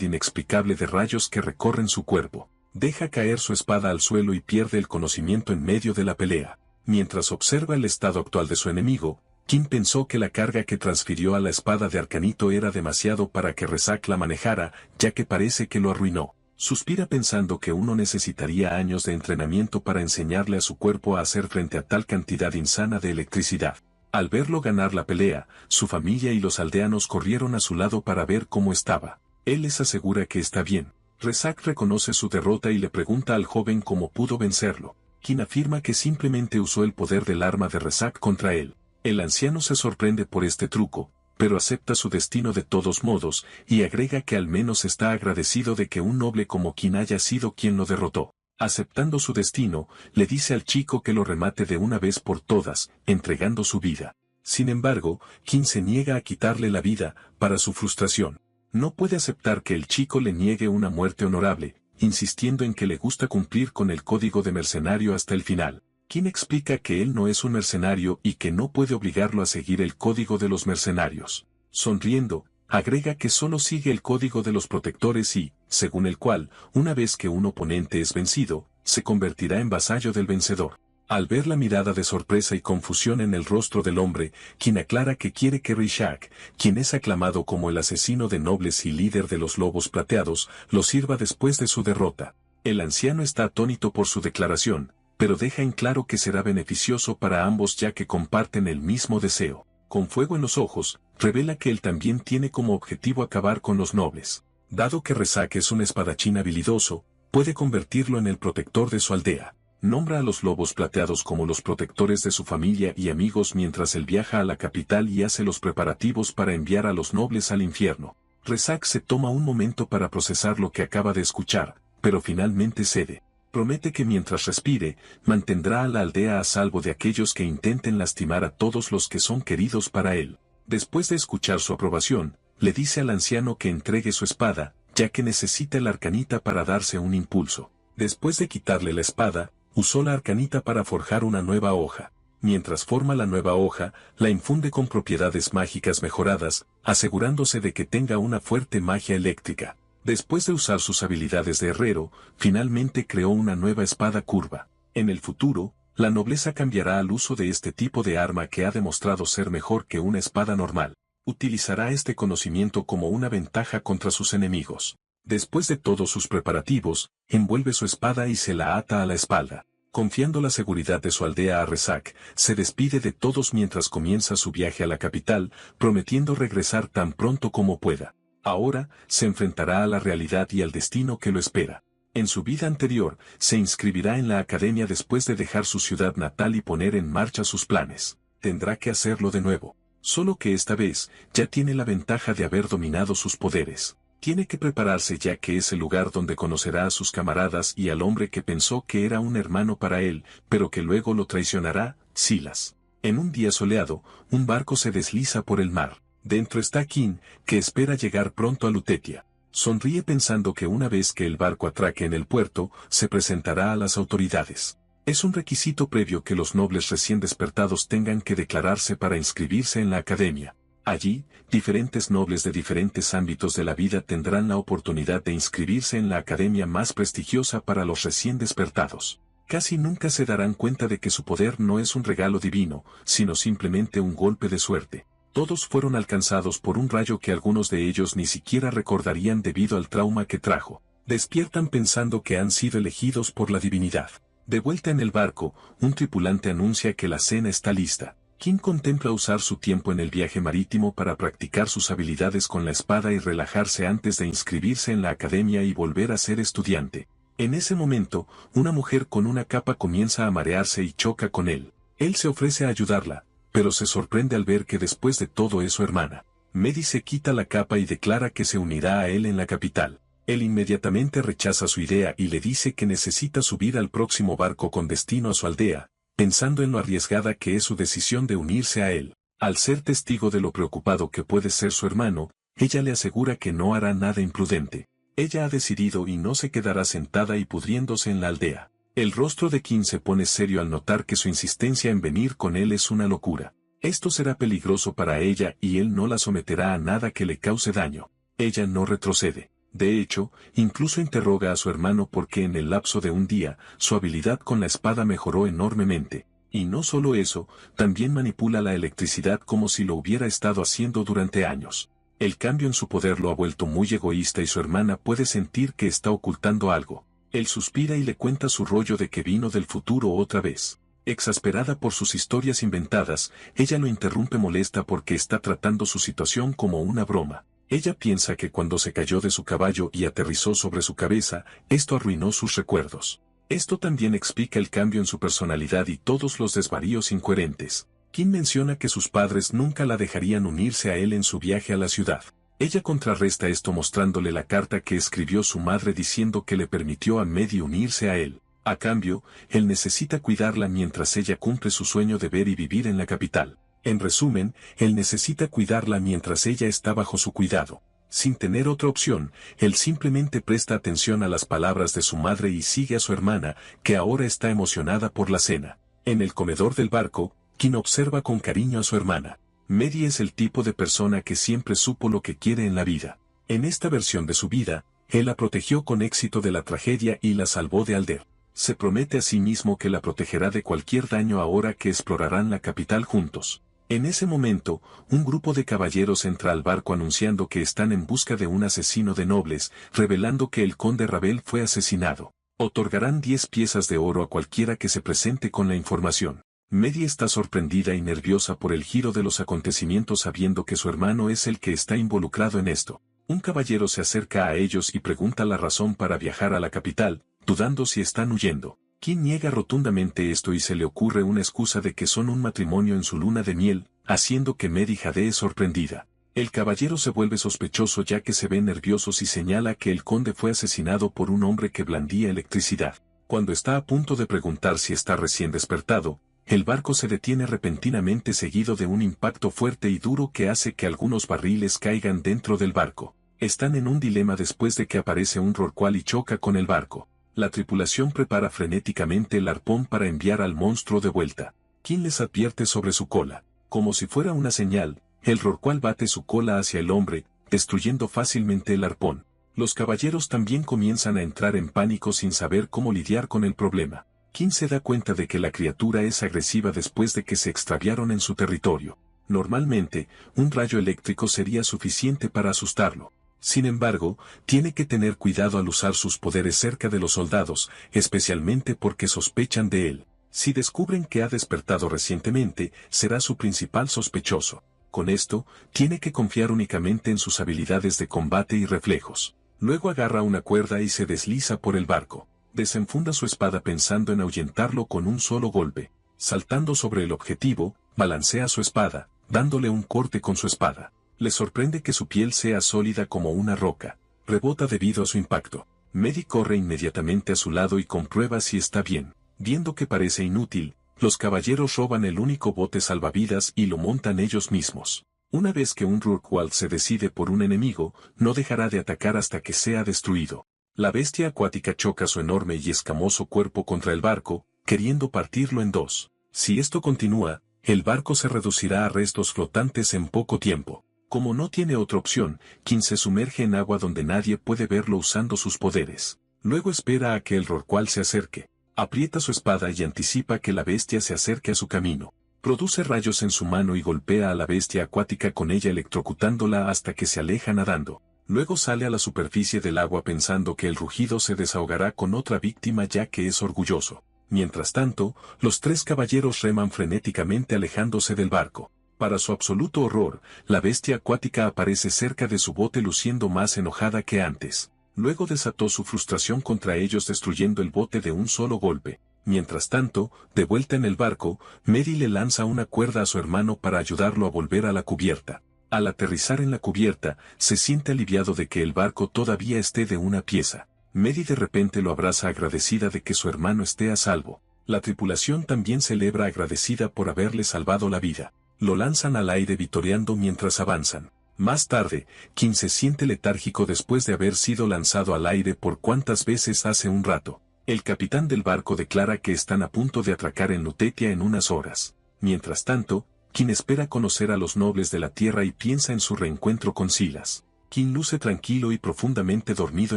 inexplicable de rayos que recorren su cuerpo. Deja caer su espada al suelo y pierde el conocimiento en medio de la pelea. Mientras observa el estado actual de su enemigo, Kim pensó que la carga que transfirió a la espada de Arcanito era demasiado para que Rezac la manejara, ya que parece que lo arruinó. Suspira pensando que uno necesitaría años de entrenamiento para enseñarle a su cuerpo a hacer frente a tal cantidad insana de electricidad. Al verlo ganar la pelea, su familia y los aldeanos corrieron a su lado para ver cómo estaba. Él les asegura que está bien. Rezac reconoce su derrota y le pregunta al joven cómo pudo vencerlo. Kim afirma que simplemente usó el poder del arma de Rezac contra él. El anciano se sorprende por este truco, pero acepta su destino de todos modos, y agrega que al menos está agradecido de que un noble como Kim haya sido quien lo derrotó. Aceptando su destino, le dice al chico que lo remate de una vez por todas, entregando su vida. Sin embargo, Kim se niega a quitarle la vida, para su frustración. No puede aceptar que el chico le niegue una muerte honorable, insistiendo en que le gusta cumplir con el código de mercenario hasta el final. Kim explica que él no es un mercenario y que no puede obligarlo a seguir el código de los mercenarios. Sonriendo, agrega que solo sigue el código de los protectores y, según el cual, una vez que un oponente es vencido, se convertirá en vasallo del vencedor. Al ver la mirada de sorpresa y confusión en el rostro del hombre, Kim aclara que quiere que Rezac, quien es aclamado como el asesino de nobles y líder de los lobos plateados, lo sirva después de su derrota. El anciano está atónito por su declaración, pero deja en claro que será beneficioso para ambos ya que comparten el mismo deseo. Con fuego en los ojos, revela que él también tiene como objetivo acabar con los nobles. Dado que Rezac es un espadachín habilidoso, puede convertirlo en el protector de su aldea. Nombra a los lobos plateados como los protectores de su familia y amigos mientras él viaja a la capital y hace los preparativos para enviar a los nobles al infierno. Rezac se toma un momento para procesar lo que acaba de escuchar, pero finalmente cede. Promete que mientras respire, mantendrá a la aldea a salvo de aquellos que intenten lastimar a todos los que son queridos para él. Después de escuchar su aprobación, le dice al anciano que entregue su espada, ya que necesita el arcanita para darse un impulso. Después de quitarle la espada, usó la arcanita para forjar una nueva hoja. Mientras forma la nueva hoja, la infunde con propiedades mágicas mejoradas, asegurándose de que tenga una fuerte magia eléctrica. Después de usar sus habilidades de herrero, finalmente creó una nueva espada curva. En el futuro, la nobleza cambiará al uso de este tipo de arma que ha demostrado ser mejor que una espada normal. Utilizará este conocimiento como una ventaja contra sus enemigos. Después de todos sus preparativos, envuelve su espada y se la ata a la espalda. Confiando la seguridad de su aldea a Rezac, se despide de todos mientras comienza su viaje a la capital, prometiendo regresar tan pronto como pueda. Ahora, se enfrentará a la realidad y al destino que lo espera. En su vida anterior, se inscribirá en la academia después de dejar su ciudad natal y poner en marcha sus planes. Tendrá que hacerlo de nuevo. Solo que esta vez, ya tiene la ventaja de haber dominado sus poderes. Tiene que prepararse ya que es el lugar donde conocerá a sus camaradas y al hombre que pensó que era un hermano para él, pero que luego lo traicionará, Silas. En un día soleado, un barco se desliza por el mar. Dentro está Kim, que espera llegar pronto a Lutetia. Sonríe pensando que una vez que el barco atraque en el puerto, se presentará a las autoridades. Es un requisito previo que los nobles recién despertados tengan que declararse para inscribirse en la academia. Allí, diferentes nobles de diferentes ámbitos de la vida tendrán la oportunidad de inscribirse en la academia más prestigiosa para los recién despertados. Casi nunca se darán cuenta de que su poder no es un regalo divino, sino simplemente un golpe de suerte. Todos fueron alcanzados por un rayo que algunos de ellos ni siquiera recordarían debido al trauma que trajo. Despiertan pensando que han sido elegidos por la divinidad. De vuelta en el barco, un tripulante anuncia que la cena está lista. Kim contempla usar su tiempo en el viaje marítimo para practicar sus habilidades con la espada y relajarse antes de inscribirse en la academia y volver a ser estudiante. En ese momento, una mujer con una capa comienza a marearse y choca con él. Él se ofrece a ayudarla, pero se sorprende al ver que después de todo es su hermana. Medi se quita la capa y declara que se unirá a él en la capital. Él inmediatamente rechaza su idea y le dice que necesita subir al próximo barco con destino a su aldea, pensando en lo arriesgada que es su decisión de unirse a él. Al ser testigo de lo preocupado que puede ser su hermano, ella le asegura que no hará nada imprudente. Ella ha decidido y no se quedará sentada y pudriéndose en la aldea. El rostro de Kim se pone serio al notar que su insistencia en venir con él es una locura. Esto será peligroso para ella y él no la someterá a nada que le cause daño. Ella no retrocede. De hecho, incluso interroga a su hermano porque en el lapso de un día, su habilidad con la espada mejoró enormemente. Y no solo eso, también manipula la electricidad como si lo hubiera estado haciendo durante años. El cambio en su poder lo ha vuelto muy egoísta y su hermana puede sentir que está ocultando algo. Él suspira y le cuenta su rollo de que vino del futuro otra vez. Exasperada por sus historias inventadas, ella lo interrumpe molesta porque está tratando su situación como una broma. Ella piensa que cuando se cayó de su caballo y aterrizó sobre su cabeza, esto arruinó sus recuerdos. Esto también explica el cambio en su personalidad y todos los desvaríos incoherentes. Kim menciona que sus padres nunca la dejarían unirse a él en su viaje a la ciudad. Ella contrarresta esto mostrándole la carta que escribió su madre diciendo que le permitió a Mehdi unirse a él. A cambio, él necesita cuidarla mientras ella cumple su sueño de ver y vivir en la capital. En resumen, él necesita cuidarla mientras ella está bajo su cuidado. Sin tener otra opción, él simplemente presta atención a las palabras de su madre y sigue a su hermana, que ahora está emocionada por la cena. En el comedor del barco, Kim observa con cariño a su hermana. Mehdi es el tipo de persona que siempre supo lo que quiere en la vida. En esta versión de su vida, él la protegió con éxito de la tragedia y la salvó de Alder. Se promete a sí mismo que la protegerá de cualquier daño ahora que explorarán la capital juntos. En ese momento, un grupo de caballeros entra al barco anunciando que están en busca de un asesino de nobles, revelando que el conde Ravel fue asesinado. Otorgarán 10 piezas de oro a cualquiera que se presente con la información. Mehdi está sorprendida y nerviosa por el giro de los acontecimientos sabiendo que su hermano es el que está involucrado en esto. Un caballero se acerca a ellos y pregunta la razón para viajar a la capital, dudando si están huyendo. Kim niega rotundamente esto y se le ocurre una excusa de que son un matrimonio en su luna de miel, haciendo que Mehdi jadee sorprendida. El caballero se vuelve sospechoso ya que se ve nerviosos y señala que el conde fue asesinado por un hombre que blandía electricidad. Cuando está a punto de preguntar si está recién despertado, el barco se detiene repentinamente seguido de un impacto fuerte y duro que hace que algunos barriles caigan dentro del barco. Están en un dilema después de que aparece un rorcual y choca con el barco. La tripulación prepara frenéticamente el arpón para enviar al monstruo de vuelta. Kim les advierte sobre su cola. Como si fuera una señal, el rorcual bate su cola hacia el hombre, destruyendo fácilmente el arpón. Los caballeros también comienzan a entrar en pánico sin saber cómo lidiar con el problema. Kim se da cuenta de que la criatura es agresiva después de que se extraviaron en su territorio. Normalmente, un rayo eléctrico sería suficiente para asustarlo. Sin embargo, tiene que tener cuidado al usar sus poderes cerca de los soldados, especialmente porque sospechan de él. Si descubren que ha despertado recientemente, será su principal sospechoso. Con esto, tiene que confiar únicamente en sus habilidades de combate y reflejos. Luego agarra una cuerda y se desliza por el barco. Desenfunda su espada pensando en ahuyentarlo con un solo golpe. Saltando sobre el objetivo, balancea su espada, dándole un corte con su espada. Le sorprende que su piel sea sólida como una roca. Rebota debido a su impacto. Mehdi corre inmediatamente a su lado y comprueba si está bien. Viendo que parece inútil, los caballeros roban el único bote salvavidas y lo montan ellos mismos. Una vez que un rorcual se decide por un enemigo, no dejará de atacar hasta que sea destruido. La bestia acuática choca su enorme y escamoso cuerpo contra el barco, queriendo partirlo en dos. Si esto continúa, el barco se reducirá a restos flotantes en poco tiempo. Como no tiene otra opción, Kim se sumerge en agua donde nadie puede verlo usando sus poderes. Luego espera a que el rorcual se acerque. Aprieta su espada y anticipa que la bestia se acerque a su camino. Produce rayos en su mano y golpea a la bestia acuática con ella electrocutándola hasta que se aleja nadando. Luego sale a la superficie del agua pensando que el rugido se desahogará con otra víctima ya que es orgulloso. Mientras tanto, los 3 caballeros reman frenéticamente alejándose del barco. Para su absoluto horror, la bestia acuática aparece cerca de su bote luciendo más enojada que antes. Luego desató su frustración contra ellos destruyendo el bote de un solo golpe. Mientras tanto, de vuelta en el barco, Mehdi le lanza una cuerda a su hermano para ayudarlo a volver a la cubierta. Al aterrizar en la cubierta, se siente aliviado de que el barco todavía esté de una pieza. Mehdi de repente lo abraza agradecida de que su hermano esté a salvo. La tripulación también celebra agradecida por haberle salvado la vida. Lo lanzan al aire vitoreando mientras avanzan. Más tarde, Kim se siente letárgico después de haber sido lanzado al aire por cuantas veces hace un rato. El capitán del barco declara que están a punto de atracar en Lutetia en unas horas. Mientras tanto, Quinn espera conocer a los nobles de la tierra y piensa en su reencuentro con Silas. Quinn luce tranquilo y profundamente dormido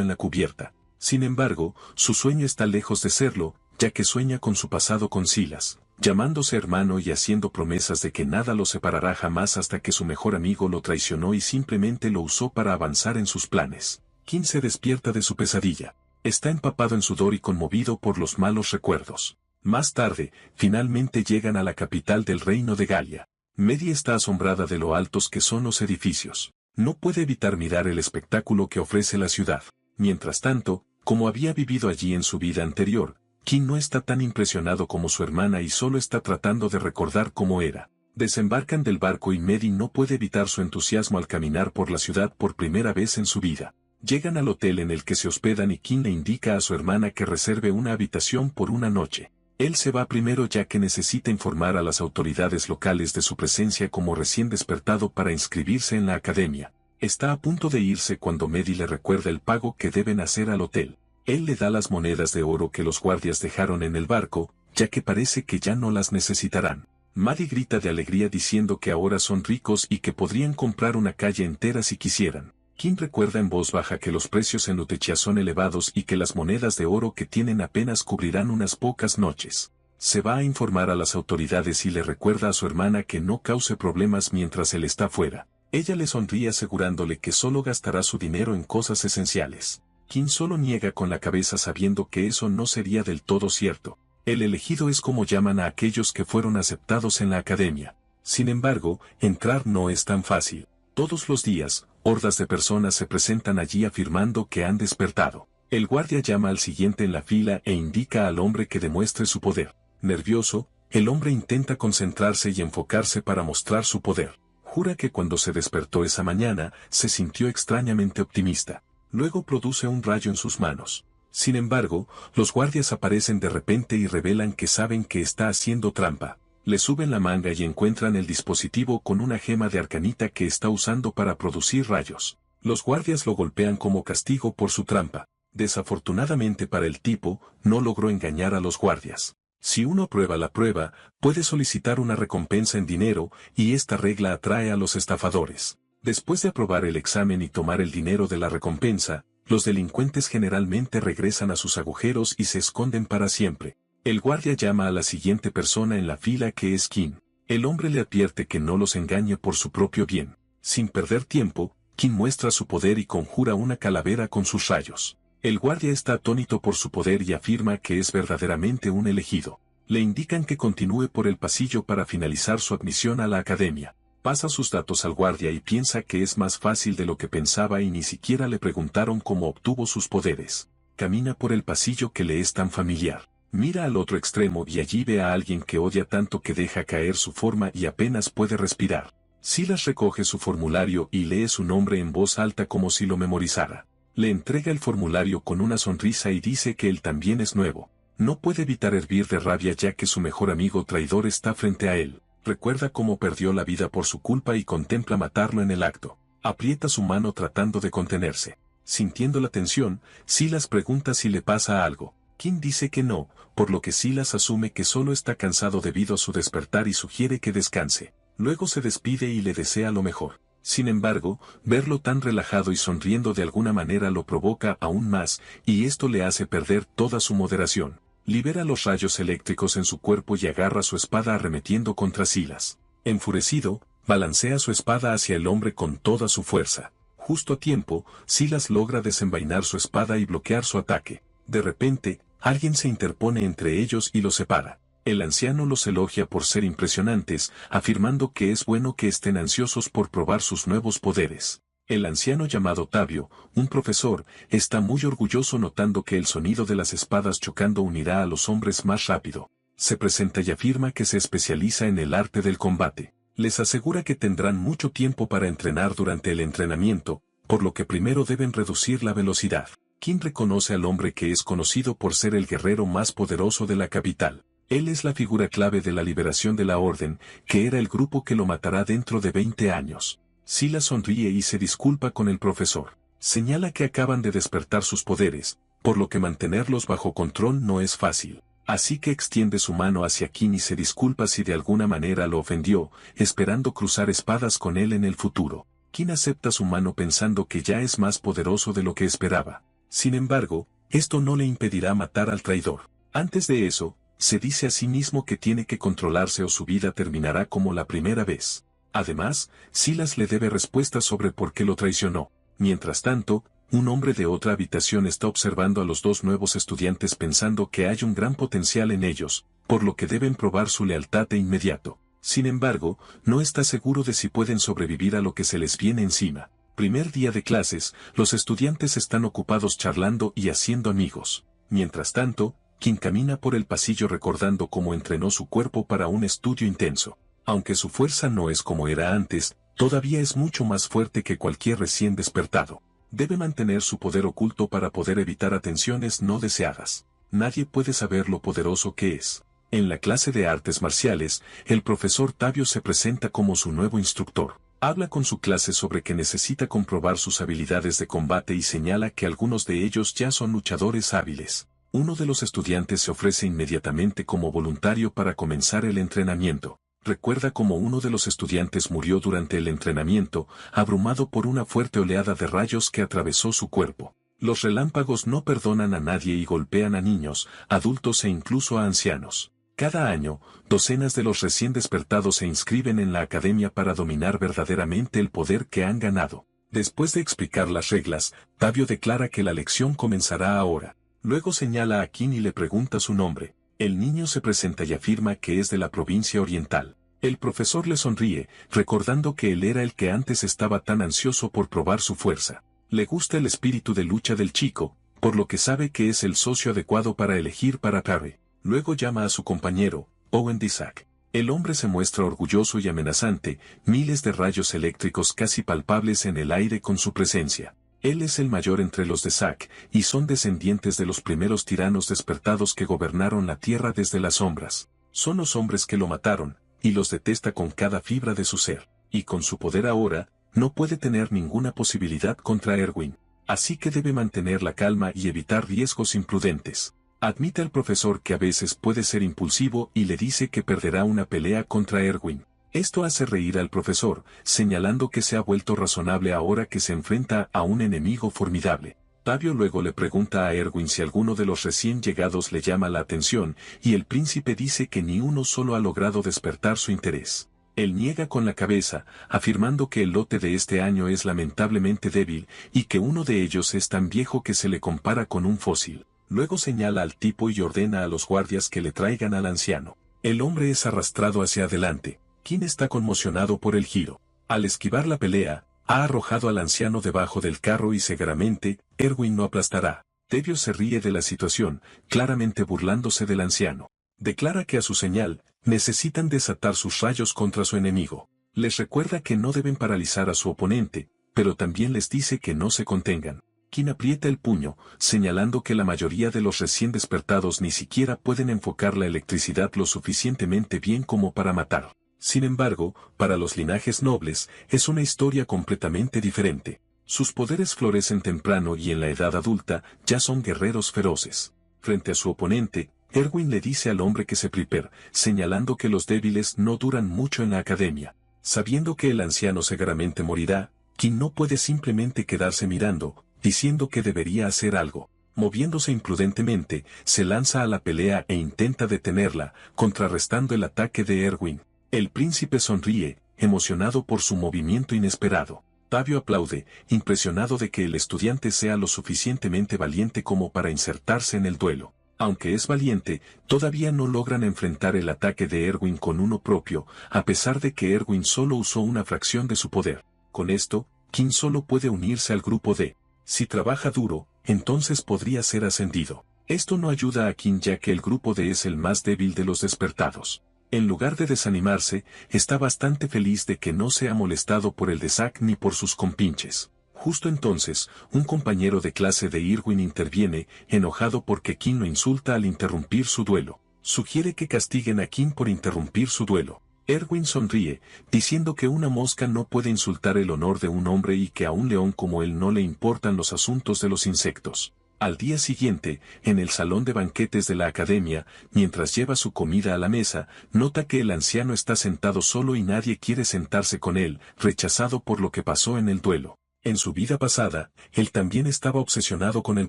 en la cubierta. Sin embargo, su sueño está lejos de serlo, ya que sueña con su pasado con Silas, llamándose hermano y haciendo promesas de que nada lo separará jamás hasta que su mejor amigo lo traicionó y simplemente lo usó para avanzar en sus planes. Quinn se despierta de su pesadilla. Está empapado en sudor y conmovido por los malos recuerdos. Más tarde, finalmente llegan a la capital del reino de Galia. Medi está asombrada de lo altos que son los edificios. No puede evitar mirar el espectáculo que ofrece la ciudad. Mientras tanto, como había vivido allí en su vida anterior, Quinn no está tan impresionado como su hermana y solo está tratando de recordar cómo era. Desembarcan del barco y Medi no puede evitar su entusiasmo al caminar por la ciudad por primera vez en su vida. Llegan al hotel en el que se hospedan y Quinn le indica a su hermana que reserve una habitación por una noche. Él se va primero ya que necesita informar a las autoridades locales de su presencia como recién despertado para inscribirse en la academia. Está a punto de irse cuando Medi le recuerda el pago que deben hacer al hotel. Él le da las monedas de oro que los guardias dejaron en el barco, ya que parece que ya no las necesitarán. Maddie grita de alegría diciendo que ahora son ricos y que podrían comprar una calle entera si quisieran. Quinn recuerda en voz baja que los precios en Lutetia son elevados y que las monedas de oro que tienen apenas cubrirán unas pocas noches. Se va a informar a las autoridades y le recuerda a su hermana que no cause problemas mientras él está fuera. Ella le sonríe asegurándole que solo gastará su dinero en cosas esenciales. Quinn solo niega con la cabeza sabiendo que eso no sería del todo cierto. El elegido es como llaman a aquellos que fueron aceptados en la academia. Sin embargo, entrar no es tan fácil. Todos los días, hordas de personas se presentan allí afirmando que han despertado. El guardia llama al siguiente en la fila e indica al hombre que demuestre su poder. Nervioso, el hombre intenta concentrarse y enfocarse para mostrar su poder. Jura que cuando se despertó esa mañana, se sintió extrañamente optimista. Luego produce un rayo en sus manos. Sin embargo, los guardias aparecen de repente y revelan que saben que está haciendo trampa. Le suben la manga y encuentran el dispositivo con una gema de arcanita que está usando para producir rayos. Los guardias lo golpean como castigo por su trampa. Desafortunadamente para el tipo, no logró engañar a los guardias. Si uno aprueba la prueba, puede solicitar una recompensa en dinero, y esta regla atrae a los estafadores. Después de aprobar el examen y tomar el dinero de la recompensa, los delincuentes generalmente regresan a sus agujeros y se esconden para siempre. El guardia llama a la siguiente persona en la fila que es Quinn. El hombre le advierte que no los engañe por su propio bien. Sin perder tiempo, Quinn muestra su poder y conjura una calavera con sus rayos. El guardia está atónito por su poder y afirma que es verdaderamente un elegido. Le indican que continúe por el pasillo para finalizar su admisión a la academia. Pasa sus datos al guardia y piensa que es más fácil de lo que pensaba y ni siquiera le preguntaron cómo obtuvo sus poderes. Camina por el pasillo que le es tan familiar. Mira al otro extremo y allí ve a alguien que odia tanto que deja caer su forma y apenas puede respirar. Silas recoge su formulario y lee su nombre en voz alta como si lo memorizara. Le entrega el formulario con una sonrisa y dice que él también es nuevo. No puede evitar hervir de rabia ya que su mejor amigo traidor está frente a él. Recuerda cómo perdió la vida por su culpa y contempla matarlo en el acto. Aprieta su mano tratando de contenerse. Sintiendo la tensión, Silas pregunta si le pasa algo. Quinn dice que no, por lo que Silas asume que solo está cansado debido a su despertar y sugiere que descanse. Luego se despide y le desea lo mejor. Sin embargo, verlo tan relajado y sonriendo de alguna manera lo provoca aún más, y esto le hace perder toda su moderación. Libera los rayos eléctricos en su cuerpo y agarra su espada arremetiendo contra Silas. Enfurecido, balancea su espada hacia el hombre con toda su fuerza. Justo a tiempo, Silas logra desenvainar su espada y bloquear su ataque. De repente, alguien se interpone entre ellos y los separa. El anciano los elogia por ser impresionantes, afirmando que es bueno que estén ansiosos por probar sus nuevos poderes. El anciano llamado Tavio, un profesor, está muy orgulloso notando que el sonido de las espadas chocando unirá a los hombres más rápido. Se presenta y afirma que se especializa en el arte del combate. Les asegura que tendrán mucho tiempo para entrenar durante el entrenamiento, por lo que primero deben reducir la velocidad. Quinn reconoce al hombre que es conocido por ser el guerrero más poderoso de la capital. Él es la figura clave de la liberación de la Orden, que era el grupo que lo matará dentro de 20 años. Silas sonríe y se disculpa con el profesor. Señala que acaban de despertar sus poderes, por lo que mantenerlos bajo control no es fácil. Así que extiende su mano hacia King y se disculpa si de alguna manera lo ofendió, esperando cruzar espadas con él en el futuro. King acepta su mano pensando que ya es más poderoso de lo que esperaba. Sin embargo, esto no le impedirá matar al traidor. Antes de eso, se dice a sí mismo que tiene que controlarse o su vida terminará como la primera vez. Además, Silas le debe respuestas sobre por qué lo traicionó. Mientras tanto, un hombre de otra habitación está observando a los dos nuevos estudiantes pensando que hay un gran potencial en ellos, por lo que deben probar su lealtad de inmediato. Sin embargo, no está seguro de si pueden sobrevivir a lo que se les viene encima. Primer día de clases, los estudiantes están ocupados charlando y haciendo amigos. Mientras tanto, King camina por el pasillo recordando cómo entrenó su cuerpo para un estudio intenso. Aunque su fuerza no es como era antes, todavía es mucho más fuerte que cualquier recién despertado. Debe mantener su poder oculto para poder evitar atenciones no deseadas. Nadie puede saber lo poderoso que es. En la clase de artes marciales, el profesor Tavio se presenta como su nuevo instructor. Habla con su clase sobre que necesita comprobar sus habilidades de combate y señala que algunos de ellos ya son luchadores hábiles. Uno de los estudiantes se ofrece inmediatamente como voluntario para comenzar el entrenamiento. Recuerda cómo uno de los estudiantes murió durante el entrenamiento, abrumado por una fuerte oleada de rayos que atravesó su cuerpo. Los relámpagos no perdonan a nadie y golpean a niños, adultos e incluso a ancianos. Cada año, docenas de los recién despertados se inscriben en la academia para dominar verdaderamente el poder que han ganado. Después de explicar las reglas, Tavio declara que la lección comenzará ahora. Luego señala a King y le pregunta su nombre. El niño se presenta y afirma que es de la provincia oriental. El profesor le sonríe, recordando que él era el que antes estaba tan ansioso por probar su fuerza. Le gusta el espíritu de lucha del chico, por lo que sabe que es el socio adecuado para elegir para Parry. Luego llama a su compañero, Owen Dizak. El hombre se muestra orgulloso y amenazante, miles de rayos eléctricos casi palpables en el aire con su presencia. Él es el mayor entre los de Zack, y son descendientes de los primeros tiranos despertados que gobernaron la tierra desde las sombras. Son los hombres que lo mataron, y los detesta con cada fibra de su ser. Y con su poder ahora, no puede tener ninguna posibilidad contra Erwin. Así que debe mantener la calma y evitar riesgos imprudentes. Admite al profesor que a veces puede ser impulsivo y le dice que perderá una pelea contra Erwin. Esto hace reír al profesor, señalando que se ha vuelto razonable ahora que se enfrenta a un enemigo formidable. Tavio luego le pregunta a Erwin si alguno de los recién llegados le llama la atención, y el príncipe dice que ni uno solo ha logrado despertar su interés. Él niega con la cabeza, afirmando que el lote de este año es lamentablemente débil, y que uno de ellos es tan viejo que se le compara con un fósil. Luego señala al tipo y ordena a los guardias que le traigan al anciano. El hombre es arrastrado hacia adelante. King está conmocionado por el giro. Al esquivar la pelea, ha arrojado al anciano debajo del carro y seguramente, Erwin lo aplastará. Tavio se ríe de la situación, claramente burlándose del anciano. Declara que a su señal, necesitan desatar sus rayos contra su enemigo. Les recuerda que no deben paralizar a su oponente, pero también les dice que no se contengan. King aprieta el puño, señalando que la mayoría de los recién despertados ni siquiera pueden enfocar la electricidad lo suficientemente bien como para matar. Sin embargo, para los linajes nobles, es una historia completamente diferente. Sus poderes florecen temprano y en la edad adulta, ya son guerreros feroces. Frente a su oponente, Erwin le dice al hombre que se prepare, señalando que los débiles no duran mucho en la academia. Sabiendo que el anciano seguramente morirá, King no puede simplemente quedarse mirando, diciendo que debería hacer algo. Moviéndose imprudentemente, se lanza a la pelea e intenta detenerla, contrarrestando el ataque de Erwin. El príncipe sonríe, emocionado por su movimiento inesperado. Tavio aplaude, impresionado de que el estudiante sea lo suficientemente valiente como para insertarse en el duelo. Aunque es valiente, todavía no logran enfrentar el ataque de Erwin con uno propio, a pesar de que Erwin solo usó una fracción de su poder. Con esto, King solo puede unirse al grupo D. Si trabaja duro, entonces podría ser ascendido. Esto no ayuda a King ya que el grupo D es el más débil de los despertados. En lugar de desanimarse, está bastante feliz de que no sea molestado por el de Zack ni por sus compinches. Justo entonces, un compañero de clase de Erwin interviene, enojado porque King lo insulta al interrumpir su duelo. Sugiere que castiguen a King por interrumpir su duelo. Erwin sonríe, diciendo que una mosca no puede insultar el honor de un hombre y que a un león como él no le importan los asuntos de los insectos. Al día siguiente, en el salón de banquetes de la academia, mientras lleva su comida a la mesa, nota que el anciano está sentado solo y nadie quiere sentarse con él, rechazado por lo que pasó en el duelo. En su vida pasada, él también estaba obsesionado con el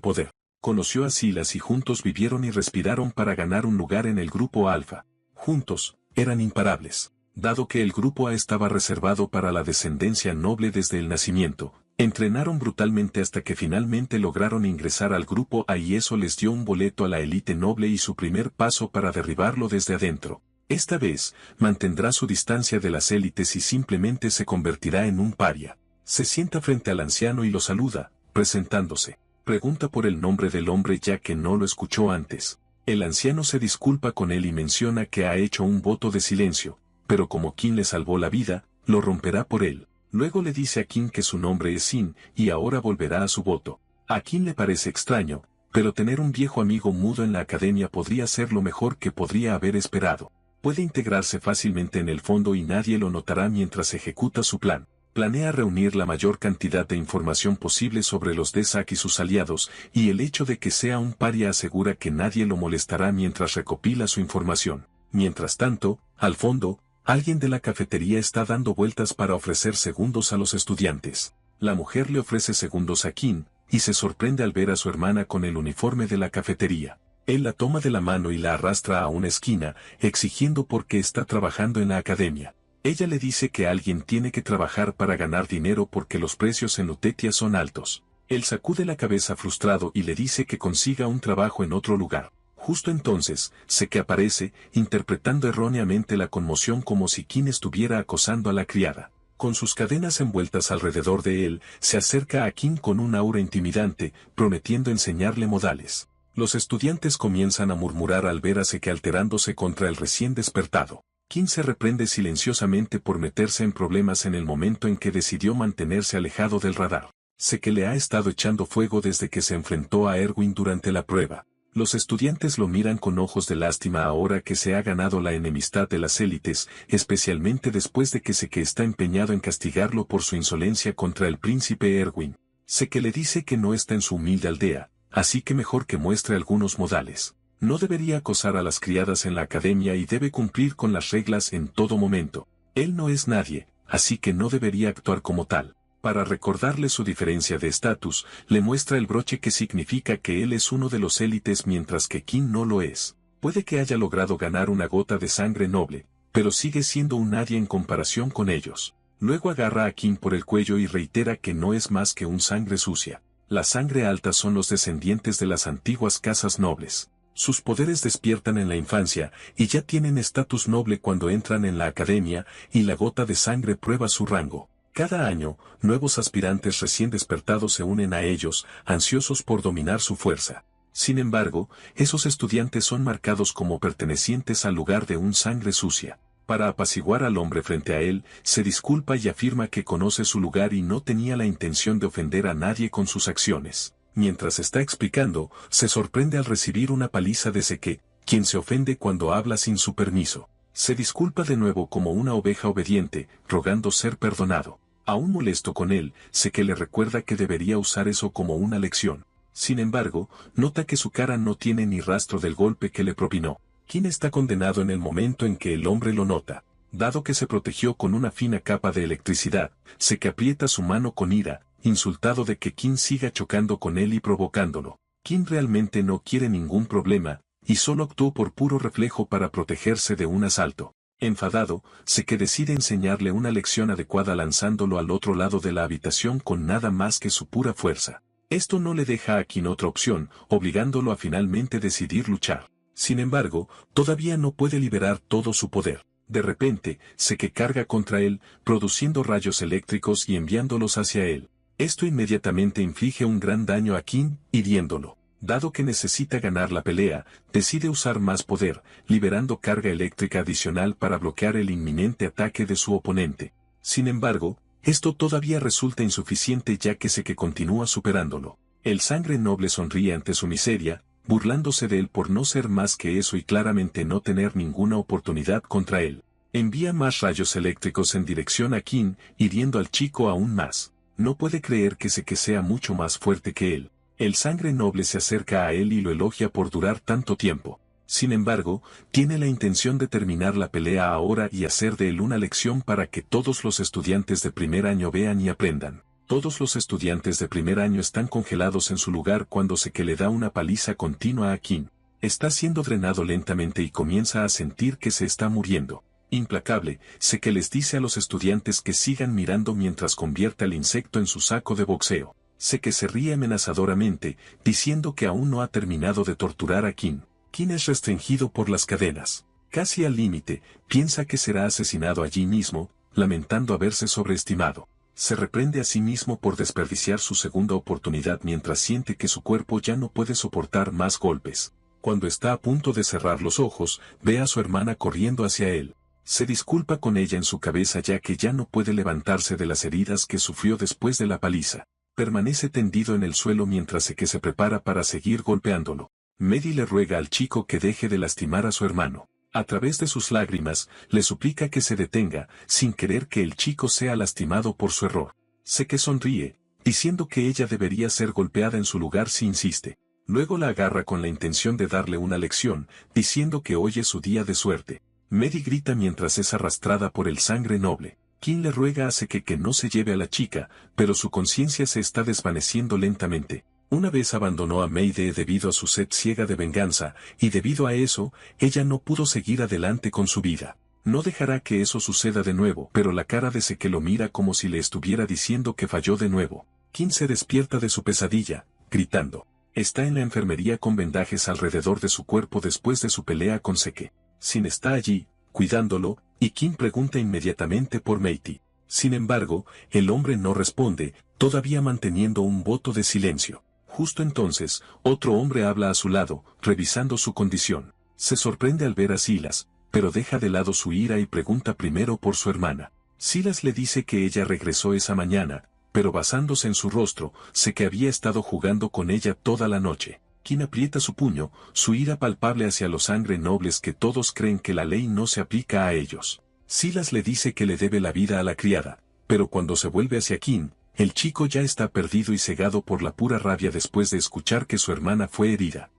poder. Conoció a Silas y juntos vivieron y respiraron para ganar un lugar en el grupo Alfa. Juntos, eran imparables. Dado que el grupo A estaba reservado para la descendencia noble desde el nacimiento, entrenaron brutalmente hasta que finalmente lograron ingresar al grupo A y eso les dio un boleto a la élite noble y su primer paso para derribarlo desde adentro. Esta vez, mantendrá su distancia de las élites y simplemente se convertirá en un paria. Se sienta frente al anciano y lo saluda, presentándose. Pregunta por el nombre del hombre ya que no lo escuchó antes. El anciano se disculpa con él y menciona que ha hecho un voto de silencio, pero como Kim le salvó la vida, lo romperá por él. Luego le dice a Kim que su nombre es Sin, y ahora volverá a su voto. A Kim le parece extraño, pero tener un viejo amigo mudo en la academia podría ser lo mejor que podría haber esperado. Puede integrarse fácilmente en el fondo y nadie lo notará mientras ejecuta su plan. Planea reunir la mayor cantidad de información posible sobre los DESAC y sus aliados, y el hecho de que sea un paria asegura que nadie lo molestará mientras recopila su información. Mientras tanto, al fondo, alguien de la cafetería está dando vueltas para ofrecer segundos a los estudiantes. La mujer le ofrece segundos a Kim, y se sorprende al ver a su hermana con el uniforme de la cafetería. Él la toma de la mano y la arrastra a una esquina, exigiendo por qué está trabajando en la academia. Ella le dice que alguien tiene que trabajar para ganar dinero porque los precios en Utetia son altos. Él sacude la cabeza frustrado y le dice que consiga un trabajo en otro lugar. Justo entonces, Seke aparece, interpretando erróneamente la conmoción como si Kim estuviera acosando a la criada. Con sus cadenas envueltas alrededor de él, se acerca a Kim con un aura intimidante, prometiendo enseñarle modales. Los estudiantes comienzan a murmurar al ver a Seke alterándose contra el recién despertado. Kim se reprende silenciosamente por meterse en problemas en el momento en que decidió mantenerse alejado del radar. Seke le ha estado echando fuego desde que se enfrentó a Erwin durante la prueba. Los estudiantes lo miran con ojos de lástima ahora que se ha ganado la enemistad de las élites, especialmente después de que Seke está empeñado en castigarlo por su insolencia contra el príncipe Erwin. Seke le dice que no está en su humilde aldea, así que mejor que muestre algunos modales. No debería acosar a las criadas en la academia y debe cumplir con las reglas en todo momento. Él no es nadie, así que no debería actuar como tal. Para recordarle su diferencia de estatus, le muestra el broche que significa que él es uno de los élites mientras que Kim no lo es. Puede que haya logrado ganar una gota de sangre noble, pero sigue siendo un nadie en comparación con ellos. Luego agarra a Kim por el cuello y reitera que no es más que un sangre sucia. La sangre alta son los descendientes de las antiguas casas nobles. Sus poderes despiertan en la infancia, y ya tienen estatus noble cuando entran en la academia, y la gota de sangre prueba su rango. Cada año, nuevos aspirantes recién despertados se unen a ellos, ansiosos por dominar su fuerza. Sin embargo, esos estudiantes son marcados como pertenecientes al lugar de un sangre sucia. Para apaciguar al hombre frente a él, se disculpa y afirma que conoce su lugar y no tenía la intención de ofender a nadie con sus acciones. Mientras está explicando, se sorprende al recibir una paliza de Seke, quien se ofende cuando habla sin su permiso. Se disculpa de nuevo como una oveja obediente, rogando ser perdonado. Aún molesto con él, Seke le recuerda que debería usar eso como una lección. Sin embargo, nota que su cara no tiene ni rastro del golpe que le propinó. Kim está condenado en el momento en que el hombre lo nota. Dado que se protegió con una fina capa de electricidad, Seke aprieta su mano con ira, insultado de que Kim siga chocando con él y provocándolo. Kim realmente no quiere ningún problema, y solo actuó por puro reflejo para protegerse de un asalto. Enfadado, Seke decide enseñarle una lección adecuada lanzándolo al otro lado de la habitación con nada más que su pura fuerza. Esto no le deja a Kim otra opción, obligándolo a finalmente decidir luchar. Sin embargo, todavía no puede liberar todo su poder. De repente, Seke carga contra él, produciendo rayos eléctricos y enviándolos hacia él. Esto inmediatamente inflige un gran daño a Kim, hiriéndolo. Dado que necesita ganar la pelea, decide usar más poder, liberando carga eléctrica adicional para bloquear el inminente ataque de su oponente. Sin embargo, esto todavía resulta insuficiente ya que Seke continúa superándolo. El sangre noble sonríe ante su miseria, burlándose de él por no ser más que eso y claramente no tener ninguna oportunidad contra él. Envía más rayos eléctricos en dirección a Kim, hiriendo al chico aún más. No puede creer que Seke sea mucho más fuerte que él. El sangre noble se acerca a él y lo elogia por durar tanto tiempo. Sin embargo, tiene la intención de terminar la pelea ahora y hacer de él una lección para que todos los estudiantes de primer año vean y aprendan. Todos los estudiantes de primer año están congelados en su lugar cuando sé que le da una paliza continua a Kim. Está siendo drenado lentamente y comienza a sentir que se está muriendo. Implacable, sé que les dice a los estudiantes que sigan mirando mientras convierte al insecto en su saco de boxeo. Sé que se ríe amenazadoramente, diciendo que aún no ha terminado de torturar a Kim. Kim es restringido por las cadenas. Casi al límite, piensa que será asesinado allí mismo, lamentando haberse sobreestimado. Se reprende a sí mismo por desperdiciar su segunda oportunidad mientras siente que su cuerpo ya no puede soportar más golpes. Cuando está a punto de cerrar los ojos, ve a su hermana corriendo hacia él. Se disculpa con ella en su cabeza ya que ya no puede levantarse de las heridas que sufrió después de la paliza. Permanece tendido en el suelo mientras se prepara para seguir golpeándolo. Maddie le ruega al chico que deje de lastimar a su hermano. A través de sus lágrimas, le suplica que se detenga, sin querer que el chico sea lastimado por su error. Sé que sonríe, diciendo que ella debería ser golpeada en su lugar si insiste. Luego la agarra con la intención de darle una lección, diciendo que hoy es su día de suerte. Maddie grita mientras es arrastrada por el sangre noble. Kim le ruega a Seke que no se lleve a la chica, pero su conciencia se está desvaneciendo lentamente. Una vez abandonó a Mayday debido a su sed ciega de venganza, y debido a eso, ella no pudo seguir adelante con su vida. No dejará que eso suceda de nuevo, pero la cara de Seke lo mira como si le estuviera diciendo que falló de nuevo. Kim se despierta de su pesadilla, gritando. Está en la enfermería con vendajes alrededor de su cuerpo después de su pelea con Seke. Sin está allí, cuidándolo, y Kim pregunta inmediatamente por Meiti. Sin embargo, el hombre no responde, todavía manteniendo un voto de silencio. Justo entonces, otro hombre habla a su lado, revisando su condición. Se sorprende al ver a Silas, pero deja de lado su ira y pregunta primero por su hermana. Silas le dice que ella regresó esa mañana, pero basándose en su rostro, sé que había estado jugando con ella toda la noche. Kim aprieta su puño, su ira palpable hacia los sangre nobles que todos creen que la ley no se aplica a ellos. Silas le dice que le debe la vida a la criada, pero cuando se vuelve hacia Kim, el chico ya está perdido y cegado por la pura rabia después de escuchar que su hermana fue herida.